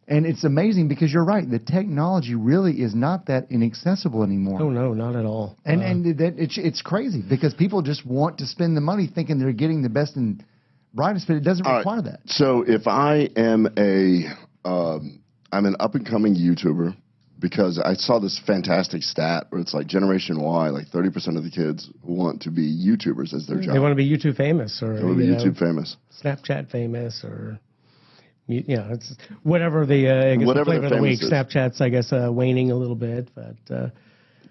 And it's amazing because you're right. The technology really is not that inaccessible anymore. Oh, no, not at all. And it's crazy because people just want to spend the money thinking they're getting the best and brightest, but it doesn't require that. So if I am I'm an up-and-coming YouTuber, because I saw this fantastic stat where it's like Generation Y, like 30% of the kids want to be YouTubers as their job. They want to be YouTube famous, or they want to be YouTube famous, Snapchat famous, or it's whatever the flavor of the week. Snapchat's, I guess, waning a little bit, but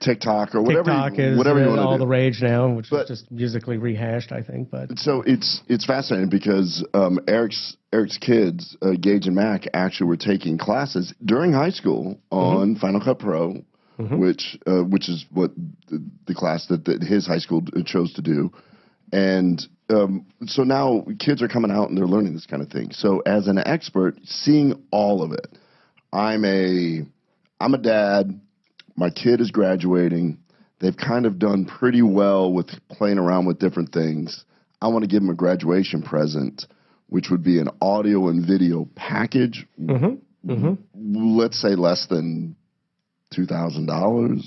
TikTok or whatever. TikTok is whatever you want all to do. The rage now, which is just musically rehashed, I think. But so it's fascinating because Eric's kids, Gage and Mac, actually were taking classes during high school on Final Cut Pro, which is what the class that his high school chose to do, and so now kids are coming out and they're learning this kind of thing. So as an expert, seeing all of it, I'm a dad. My kid is graduating. They've kind of done pretty well with playing around with different things. I want to give them a graduation present, which would be an audio and video package. Let's say less than $2,000.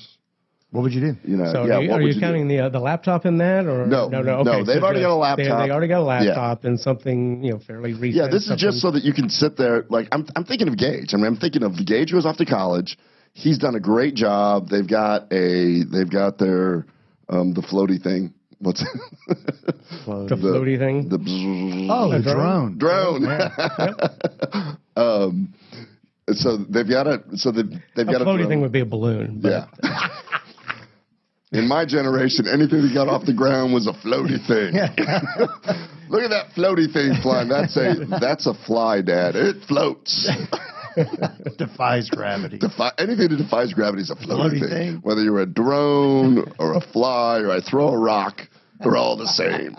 What would you do? You know, So yeah. are you counting the laptop in that, or No. Okay, They've already got a laptop. They already got a laptop and something fairly recent. Yeah, this is just so that you can sit there. Like I'm thinking of Gage. I mean, I'm thinking of Gage, who was off to college. He's done a great job. They've got their the floaty thing. What's the floaty thing? The the drone. Drone. Yeah. Yep. So they've got a floaty thing would be a balloon. But, yeah. In my generation, anything that got off the ground was a floaty thing. Look at that floaty thing flying. That's a fly, Dad. It floats. Defies gravity. Anything that defies gravity is a floaty thing. Whether you're a drone or a fly or I throw a rock, they're all the same.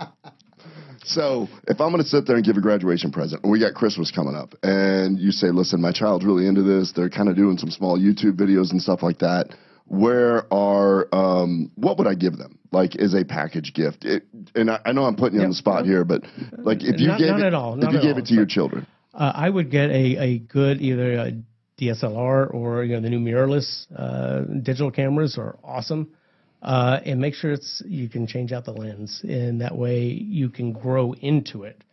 So if I'm going to sit there and give a graduation present, and we got Christmas coming up, and you say, listen, my child's really into this. They're kind of doing some small YouTube videos and stuff like that. What would I give them? Like, as a package gift? And I know I'm putting you on the spot here, but like if you gave it to your children. I would get a good either a DSLR or the new mirrorless digital cameras are awesome, and make sure you can change out the lens, and that way you can grow into it.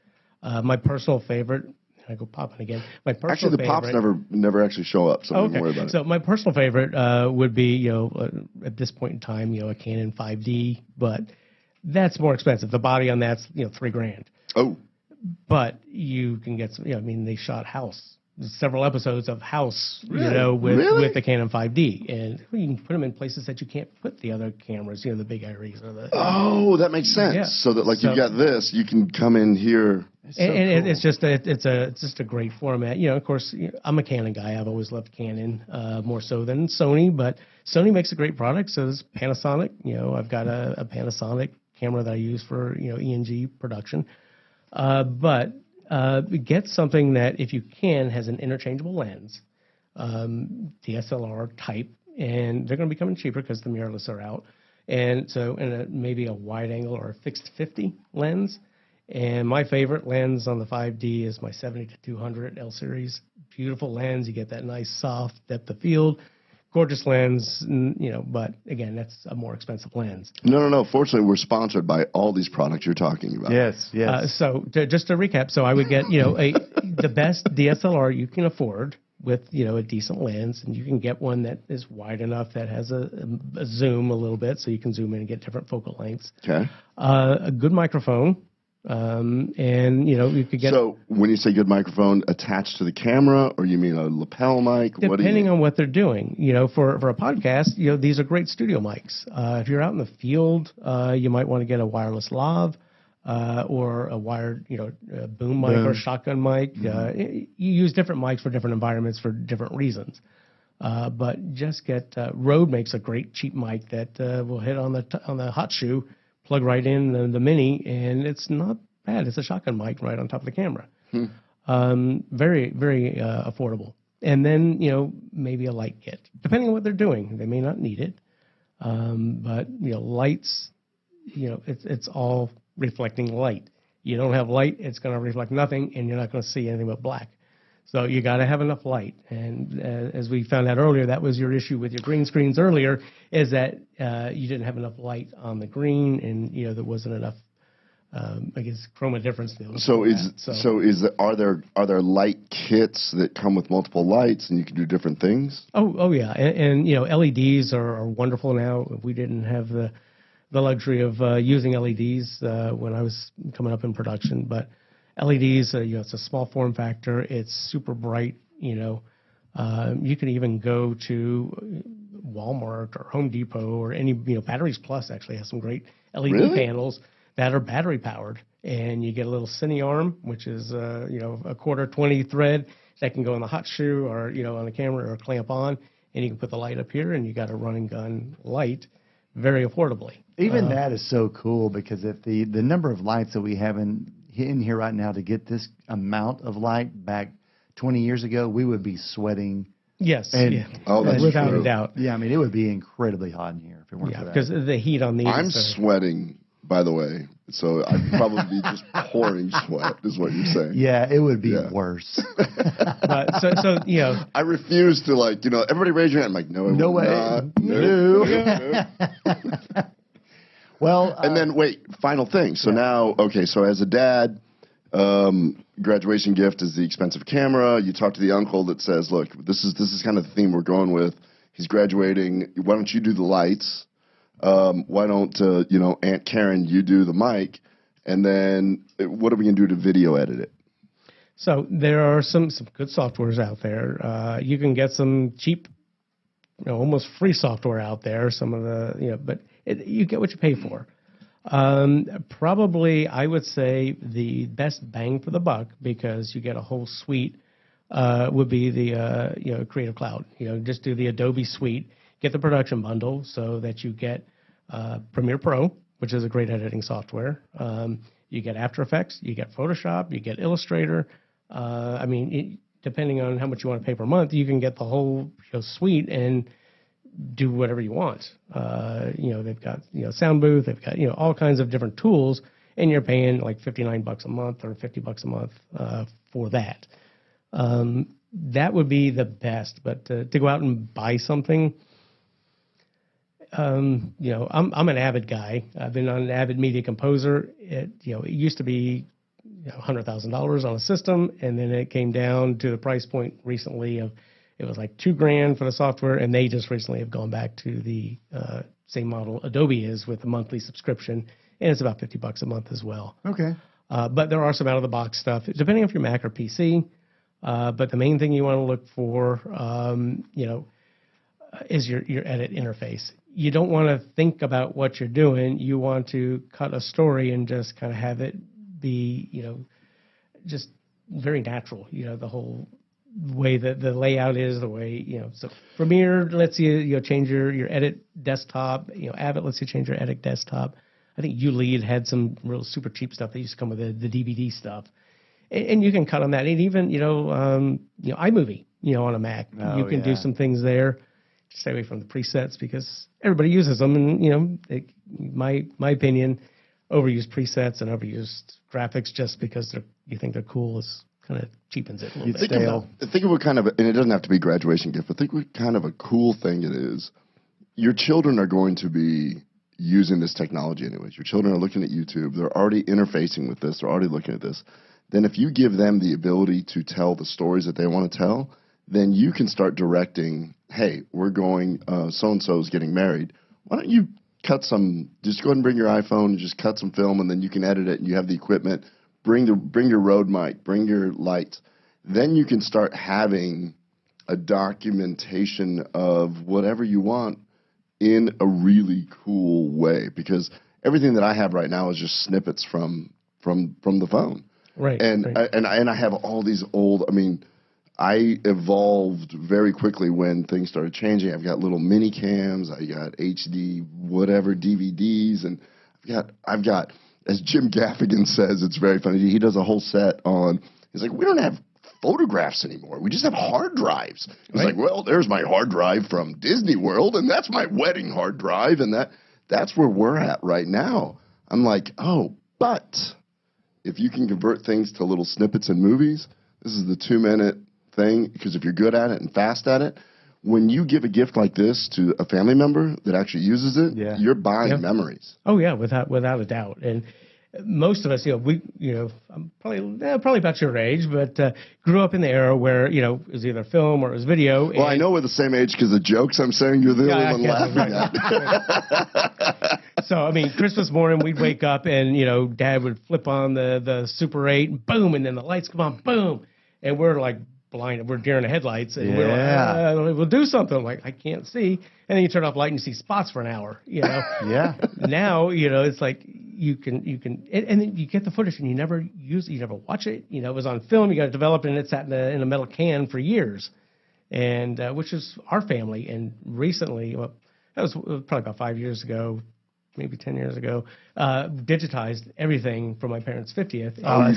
My personal favorite. I go popping again. My personal favorite. Pops never actually show up, so don't worry about it. So my personal favorite would be at this point in time a Canon 5D, but that's more expensive. The body on that's $3,000. Oh. But you can get some. I mean, they shot House, several episodes of House, Really? with the Canon 5D, and you can put them in places that you can't put the other cameras, the big Aries or the. Oh, that makes sense. Yeah. So that you've got this, you can come in here. And it's just a great format. Of course, I'm a Canon guy. I've always loved Canon more so than Sony, but Sony makes a great product. So does Panasonic. I've got a Panasonic camera that I use for ENG production. But get something that, if you can, has an interchangeable lens, DSLR type, and they're going to be coming cheaper because the mirrorless are out. And so, maybe a wide angle or a fixed 50 lens. And my favorite lens on the 5D is my 70-200 L series. Beautiful lens. You get that nice soft depth of field. Gorgeous lens, but again, that's a more expensive lens. No. Fortunately, we're sponsored by all these products you're talking about. Yes. So just to recap, I would get, the best DSLR you can afford with, a decent lens, and you can get one that is wide enough that has a zoom a little bit, so you can zoom in and get different focal lengths. Okay. A good microphone. And you could get. So when you say good microphone, attached to the camera, or you mean a lapel mic? Depending on what they're doing, for a podcast, these are great studio mics. If you're out in the field, you might want to get a wireless lav, or a wired, a boom mic or shotgun mic. You use different mics for different environments for different reasons. But just get Rode makes a great cheap mic that will hit on the hot shoe. Plug right in the mini, and it's not bad. It's a shotgun mic right on top of the camera. Very, very affordable. And then, maybe a light kit. Depending on what they're doing, they may not need it. But, lights, it's all reflecting light. You don't have light, it's going to reflect nothing, and you're not going to see anything but black. So you got to have enough light. And as we found out earlier, that was your issue with your green screens earlier, is that you didn't have enough light on the green, and there wasn't enough, chroma difference. Are there light kits that come with multiple lights and you can do different things? Oh yeah, and LEDs are wonderful now. We didn't have the luxury of using LEDs when I was coming up in production, but LEDs, it's a small form factor. It's super bright. You can even go to Walmart or Home Depot or any, Batteries Plus actually has some great LED panels that are battery powered. And you get a little cine arm, which is, a quarter 20 thread that can go in the hot shoe or, on the camera or clamp on. And you can put the light up here and you got a run and gun light very affordably. Even that is so cool, because if the number of lights that we have in here right now, to get this amount of light back 20 years ago, we would be sweating. Yes. Oh, that's without true. a doubt. Yeah, I mean, it would be incredibly hot in here if it weren't for that. Because the heat on these. I'm sweating, by the way. So I'd probably be just pouring sweat, is what you're saying. Yeah, it would be Yeah. worse. So you know, I refuse to, like, you know, everybody raise your hand. I'm like, no, No way. No. Well, And then, wait, final thing. So now, okay, so as a dad, graduation gift is the expensive camera. You talk to the uncle that says, look, this is kind of the theme we're going with. He's graduating. Why don't you do the lights? Why don't, you know, Aunt Karen, you do the mic? And then what are we going to do to video edit it? so there are some good softwares out there. You can get some cheap, you know, almost free software out there. Some of the, you know, but you get what you pay for. Probably, I would say the best bang for the buck, because you get a whole suite, would be the you know, Creative Cloud. You know, just do the Adobe suite, get the production bundle, so that you get Premiere Pro, which is a great editing software. You get After Effects, you get Photoshop, you get Illustrator. I mean, depending on how much you want to pay per month, you can get the whole, you know, suite and do whatever you want. You know, they've got, you know, sound booth, they've got, you know, all kinds of different tools, and you're paying like $59 a month or $50 a month for that. That would be the best. But to go out and buy something, you know, I'm an Avid guy. I've been on an Avid Media Composer. It used to be, you know, $100,000 on a system, and then it came down to the price point recently of, it was like $2,000 for the software, and they just recently have gone back to the same model Adobe is, with the monthly subscription, and it's about $50 a month as well. okay. But there are some out-of-the-box stuff, depending if you're Mac or PC. But the main thing you want to look for, you know, is your edit interface. You don't want to think about what you're doing. You want to cut a story and just kind of have it be, you know, just very natural. You know, the whole way that the layout is, the way, you know, so Premiere lets you, you know, change your edit desktop. You know, Avid lets you change your edit desktop. I think YouLead had some real super cheap stuff that used to come with the DVD stuff, and you can cut on that. And even, you know, iMovie, you know, on a Mac, you can do some things there. Stay away from the presets, because everybody uses them, and, you know, my opinion, overused presets and overused graphics just because you think they're cool is kind of cheapens it a little bit. Think of what kind of, and it doesn't have to be a graduation gift, but think what kind of a cool thing it is. Your children are going to be using this technology anyways. Your children are looking at YouTube. They're already interfacing with this. They're already looking at this. Then if you give them the ability to tell the stories that they want to tell, then you can start directing, hey, we're going, so-and-so is getting married. Why don't you just go ahead and bring your iPhone and just cut some film, and then you can edit it, and you have the equipment. Bring your Rode mic, bring your lights. Then you can start having a documentation of whatever you want in a really cool way, because everything that I have right now is just snippets from the phone. Right. And I have all these old, I mean, I evolved very quickly when things started changing. I've got little mini cams, I got HD whatever DVDs, and I've got, as Jim Gaffigan says, it's very funny. He does a whole set on, he's like, we don't have photographs anymore. We just have hard drives. It's like, well, there's my hard drive from Disney World, and that's my wedding hard drive, and that's where we're at right now. I'm like, oh, but if you can convert things to little snippets in movies, this is the 2-minute thing, because if you're good at it and fast at it, when you give a gift like this to a family member that actually uses it, you're buying memories. Oh yeah, without a doubt. And most of us, you know, I'm probably about your age, but grew up in the era where, you know, it was either film or it was video. Well, I know we're the same age because the jokes I'm saying you're the only one laughing at. So, I mean, Christmas morning, we'd wake up and, you know, Dad would flip on the Super 8, boom, and then the lights come on, boom, and we're like blind, we're deer in the headlights, and we're like, we'll do something. I'm like, I can't see. And then you turn off light and you see spots for an hour, you know. Now, you know, it's like you can, and then you get the footage and you never use it, you never watch it. You know, it was on film, you got to develop it, and it sat in a metal can for years, and which is our family. And recently, well, that was probably about 5 years ago, maybe 10 years ago, digitized everything for my parents' 50th. And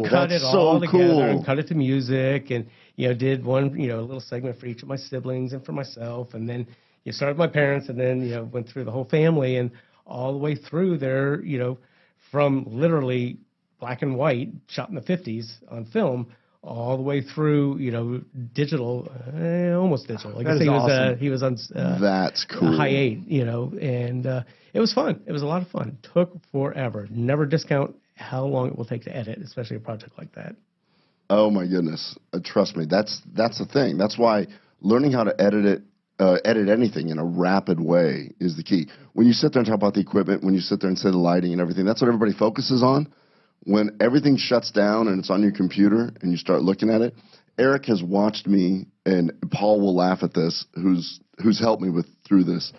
cut it all together and cut it to music, and, you know, did one, you know, a little segment for each of my siblings and for myself, and then you started with my parents, and then, you know, went through the whole family and all the way through their, you know, from literally black and white, shot in the 50s on film, all the way through, digital, almost digital. Like I say, awesome. he was on That's cool. high 8, and it was fun. It was a lot of fun. Took forever. Never discount how long it will take to edit, especially a project like that. Oh my goodness! Trust me, that's the thing. That's why learning how to edit anything in a rapid way is the key. When you sit there and talk about the equipment, when you sit there and say the lighting and everything, that's what everybody focuses on. When everything shuts down and it's on your computer and you start looking at it, Eric has watched me, and Paul will laugh at this, who's helped me through this.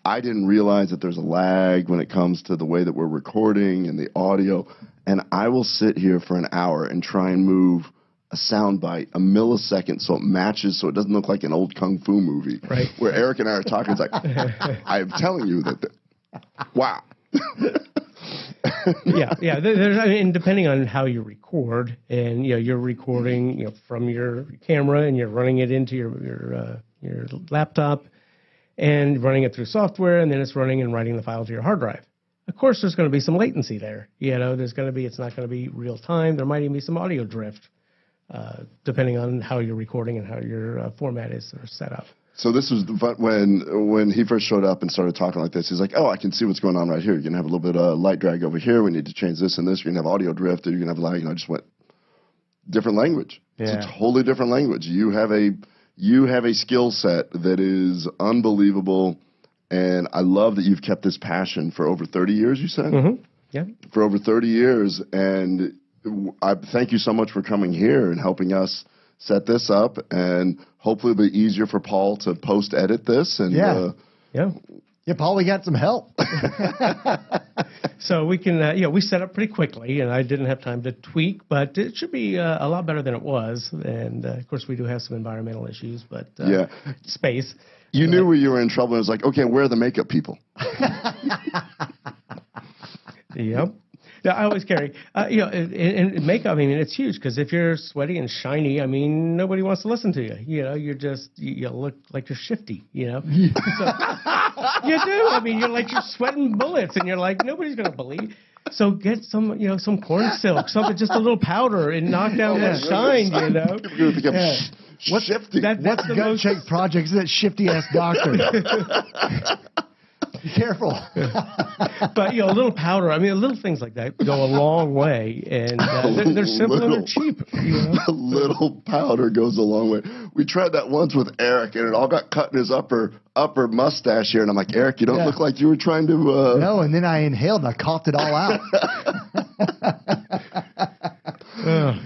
I didn't realize that there's a lag when it comes to the way that we're recording and the audio, and I will sit here for an hour and try and move a soundbite a millisecond so it matches, so it doesn't look like an old kung fu movie. Right. Where Eric and I are talking, it's like, I'm telling you that, wow. yeah. And depending on how you record, and you're recording from your camera, and you're running it into your laptop, and running it through software, and then it's running and writing the file to your hard drive. Of course, there's going to be some latency there. It's not going to be real time. There might even be some audio drift, depending on how you're recording and how your format is set up. So this was when he first showed up and started talking like this. He's like, "Oh, I can see what's going on right here. You're gonna have a little bit of light drag over here. We need to change this and this. You're gonna have audio drift. Or you're gonna have lag." I just went different language. Yeah. It's a totally different language. You have a skill set that is unbelievable, and I love that you've kept this passion for over 30 years. You said, Mm-hmm. Yeah, for over 30 years, and I thank you so much for coming here and helping us set this up, and hopefully it'll be easier for Paul to post-edit this. And Yeah. yeah. Paul, we got some help. So we can, we set up pretty quickly, and I didn't have time to tweak, but it should be a lot better than it was. And of course, we do have some environmental issues, but space. You knew you were in trouble. And it was like, okay, where are the makeup people? Yep. Yeah, I always carry, and makeup. I mean, it's huge because if you're sweaty and shiny, I mean, nobody wants to listen to you. You look like you're shifty. So, you do. I mean, you're sweating bullets, and you're like, nobody's gonna believe. So get some corn silk, something, just a little powder, and knock down that shine. People think I'm shifty. What's the gut most check project? Is that shifty ass doctor? Be careful. But a little powder. I mean, little things like that go a long way, and they're simple and they're cheap. A little powder goes a long way. We tried that once with Eric, and it all got cut in his upper mustache here. And I'm like, Eric, you don't look like you were trying to. No, and then I inhaled and I coughed it all out.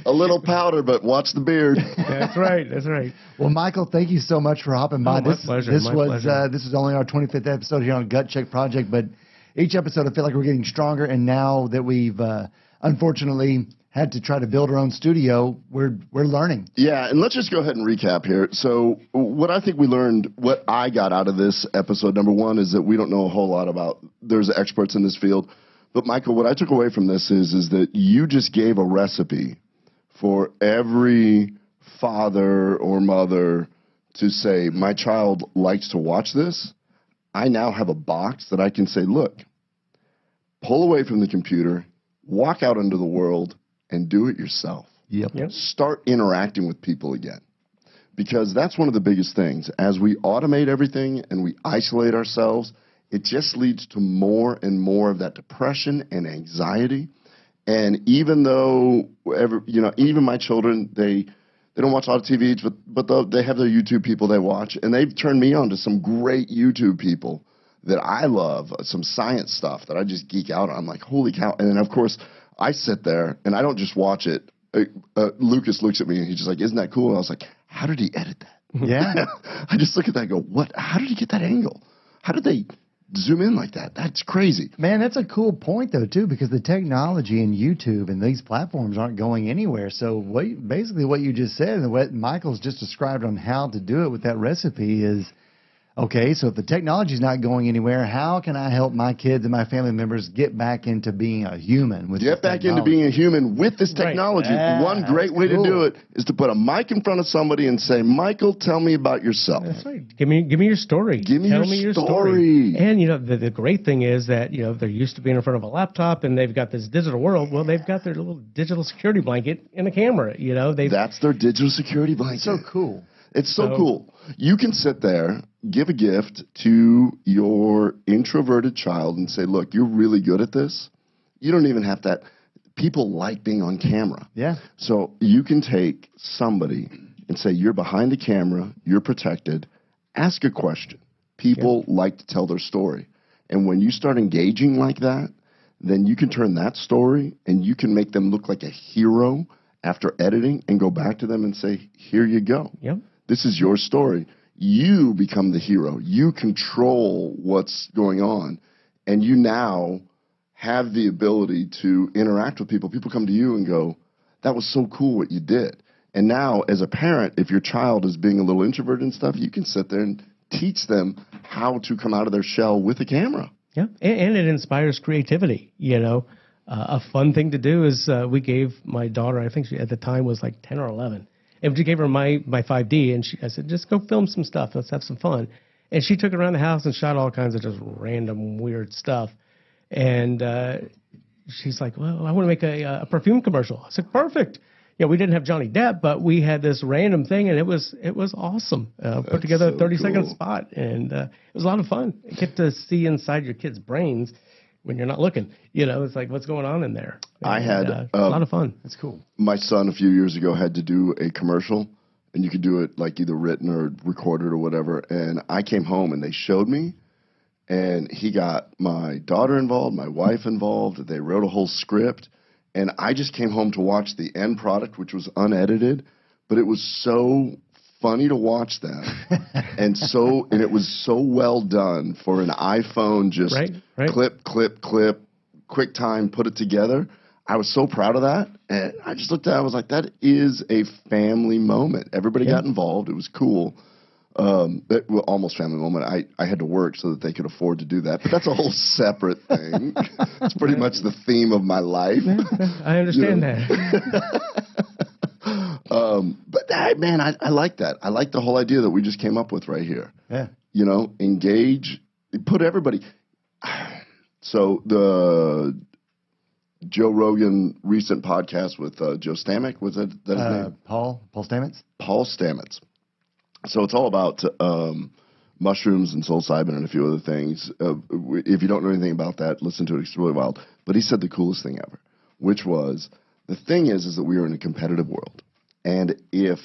A little powder, but watch the beard. That's right. Well, Michael, thank you so much for hopping by. My pleasure. This was only our 25th episode here on Gut Check Project, but each episode I feel like we're getting stronger, and now that we've unfortunately had to try to build our own studio, we're learning. Yeah, and let's just go ahead and recap here. So what I think we learned, what I got out of this episode, number one, is that we don't know a whole lot about, there's experts in this field. But Michael, what I took away from this is that you just gave a recipe for every father or mother to say, my child likes to watch this. I now have a box that I can say, look, pull away from the computer, walk out into the world, and do it yourself. Yep. Start interacting with people again. Because that's one of the biggest things. As we automate everything and we isolate ourselves, it just leads to more and more of that depression and anxiety. And even though, even my children, they don't watch a lot of TV, but they have their YouTube people they watch. And they've turned me on to some great YouTube people that I love, some science stuff that I just geek out on. I'm like, holy cow. And then, of course, I sit there, and I don't just watch it. Lucas looks at me, and he's just like, isn't that cool? And I was like, how did he edit that? Yeah. I just look at that and go, what? How did he get that angle? How did they zoom in like that? That's crazy. Man, that's a cool point, though, too, because the technology in YouTube and these platforms aren't going anywhere. So basically what you just said and what Michael's just described on how to do it with that recipe is Okay, so if the technology is not going anywhere, how can I help my kids and my family members get back into being a human with Get this back into technology? being a human with this Right. technology. Yeah, One great that's way to do cool. it is to put a mic in front of somebody and say, Michael, tell me about yourself. That's right. Give me your story. Give me Tell your me your story. And the great thing is that they're used to being in front of a laptop and they've got this digital world. Well, they've got their little digital security blanket and a camera. That's their digital security blanket. So cool. It's so So- cool. You can sit there, give a gift to your introverted child and say, look, you're really good at this. You don't even have that. People like being on camera. Yeah. So you can take somebody and say, you're behind the camera, you're protected, ask a question. People like to tell their story. And when you start engaging like that, then you can turn that story and you can make them look like a hero after editing and go back to them and say, here you go. Yep. This is your story. You become the hero. You control what's going on. And you now have the ability to interact with people. People come to you and go, that was so cool what you did. And now, as a parent, if your child is being a little introverted and stuff, you can sit there and teach them how to come out of their shell with a camera. Yeah, and it inspires creativity. A fun thing to do is we gave my daughter, I think she at the time was like 10 or 11, and we gave her my 5D, and I said, just go film some stuff. Let's have some fun. And she took it around the house and shot all kinds of just random weird stuff. And she's like, well, I want to make a perfume commercial. I said, perfect. We didn't have Johnny Depp, but we had this random thing, and it was awesome. Put together a 30-second spot, and it was a lot of fun. You get to see inside your kids' brains when you're not looking. It's like, what's going on in there? I had a lot of fun. That's cool. My son a few years ago had to do a commercial, and you could do it like either written or recorded or whatever. And I came home and they showed me, and he got my daughter involved, my wife involved. They wrote a whole script, and I just came home to watch the end product, which was unedited, but it was so funny to watch them, and it was so well done for an iPhone. Just Right. clip, quick time, put it together. I was so proud of that, and I just looked at it, I was like, that is a family moment. Everybody got involved. It was cool. Almost family moment. I had to work so that they could afford to do that, but that's a whole separate thing. It's pretty much the theme of my life. I understand that. But man, I like that. I like the whole idea that we just came up with right here. Yeah. Engage, put everybody. So the Joe Rogan recent podcast with Joe Stamets, was that his name? Paul Stamets? Paul Stamets. So it's all about mushrooms and psilocybin and a few other things. If you don't know anything about that, listen to it. It's really wild. But he said the coolest thing ever, which was, the thing is that we are in a competitive world. And if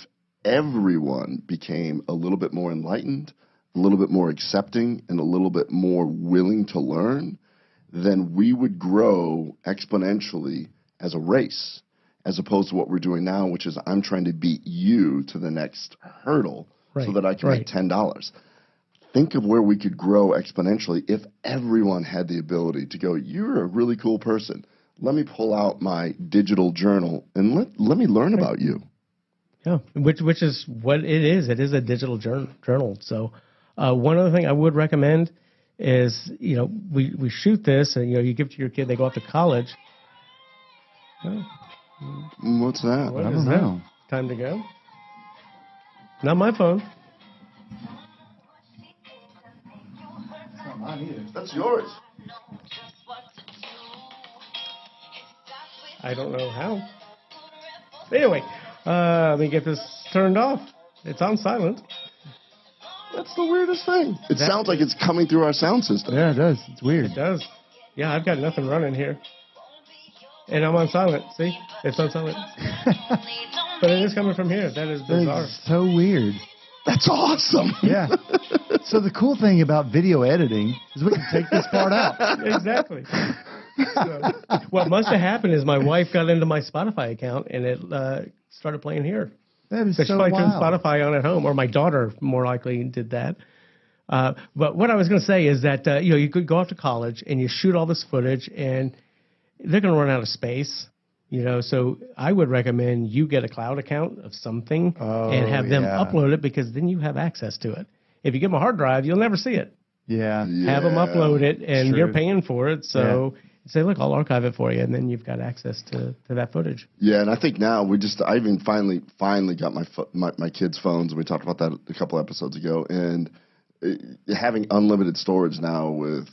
everyone became a little bit more enlightened, a little bit more accepting, and a little bit more willing to learn, then we would grow exponentially as a race, as opposed to what we're doing now, which is I'm trying to beat you to the next hurdle so that I can make $10. Think of where we could grow exponentially if everyone had the ability to go, you're a really cool person. Let me pull out my digital journal and let me learn about you. Yeah, which is what it is. It is a digital journal. So one other thing I would recommend is, we shoot this and, you give it to your kid, they go off to college. What's that? What I is don't that? know. Time to go? Not my phone. Not mine either. That's yours. I don't know how. Anyway, let me get this turned off. It's on silent. That's the weirdest thing. It sounds like it's coming through our sound system. Yeah, it does. It's weird. It does. Yeah, I've got nothing running here. And I'm on silent. See? It's on silent. But it is coming from here. That is bizarre. It's so weird. That's awesome. Yeah. So the cool thing about video editing is we can take this part out. Exactly. So, what must have happened is my wife got into my Spotify account and it started playing here. That is So she so probably turned wild. Spotify on at home, or my daughter more likely did that. But what I was going to say is that you could go off to college and you shoot all this footage, and they're going to run out of space. So I would recommend you get a cloud account of something and have them upload it, because then you have access to it. If you give them a hard drive, you'll never see it. Yeah. Have them upload it, and True. you're paying for it. So say, look, I'll archive it for you, and then you've got access to that footage. Yeah, and I think now I even finally got my kids' phones. We talked about that a couple episodes ago, and having unlimited storage now with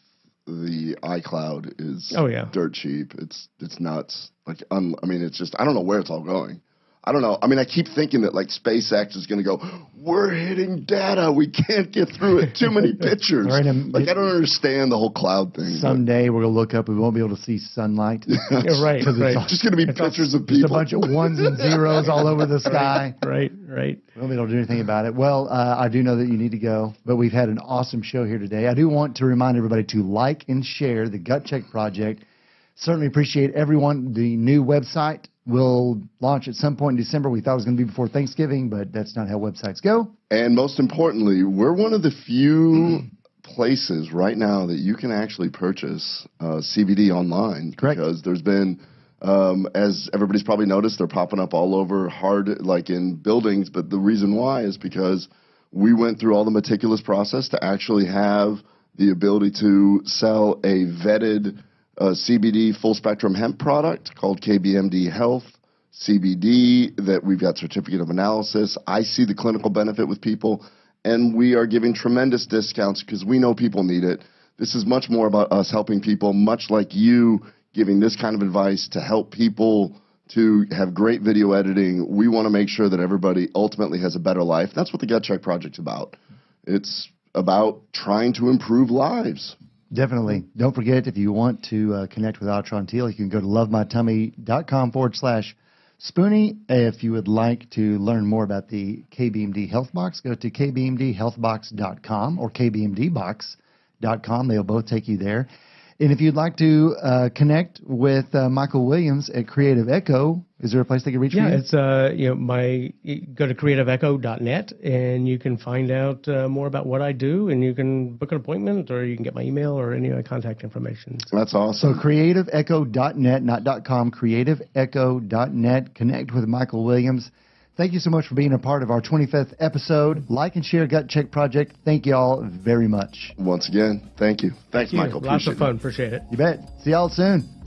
the iCloud is dirt cheap. It's nuts. Like I mean, it's just I don't know where it's all going. I don't know. I mean, I keep thinking that like SpaceX is going to go, we're hitting data. We can't get through it. Too many pictures. Like I don't understand the whole cloud thing. Someday we're going to look up. We won't be able to see sunlight. Right. It's just going to be pictures of people. Just a bunch of ones and zeros all over the sky. Right. We won't be able to do anything about it. Well, I do know that you need to go, but we've had an awesome show here today. I do want to remind everybody to like and share the Gut Check Project. Certainly appreciate everyone. The new website will launch at some point in December. We thought it was going to be before Thanksgiving, but that's not how websites go. And most importantly, we're one of the few places right now that you can actually purchase CBD online. Correct. Because there's been, as everybody's probably noticed, they're popping up all over like in buildings. But the reason why is because we went through all the meticulous process to actually have the ability to sell a vetted CBD full spectrum hemp product called KBMD Health CBD that we've got certificate of analysis. I see the clinical benefit with people, and we are giving tremendous discounts because we know people need it. This is much more about us helping people, much like you giving this kind of advice to help people to have great video editing. We want to make sure that everybody ultimately has a better life. That's what the Gut Check Project's about. It's about trying to improve lives. Definitely. Don't forget, if you want to connect with Altron Teal, you can go to lovemytummy.com/Spoonie. If you would like to learn more about the KBMD Health Box, go to kbmdhealthbox.com or kbmdbox.com. They'll both take you there. And if you'd like to connect with Michael Williams at Creative Echo, is there a place they can reach you? Yeah, it's go to creativeecho.net, and you can find out more about what I do, and you can book an appointment, or you can get my email or any of my contact information. That's awesome. So creativeecho.net, not .com, creativeecho.net. Connect with Michael Williams. Thank you so much for being a part of our 25th episode. Like and share Gut Check Project. Thank you all very much. Once again, thank you. Thanks, Michael. Lots of fun. Appreciate it. You bet. See y'all soon.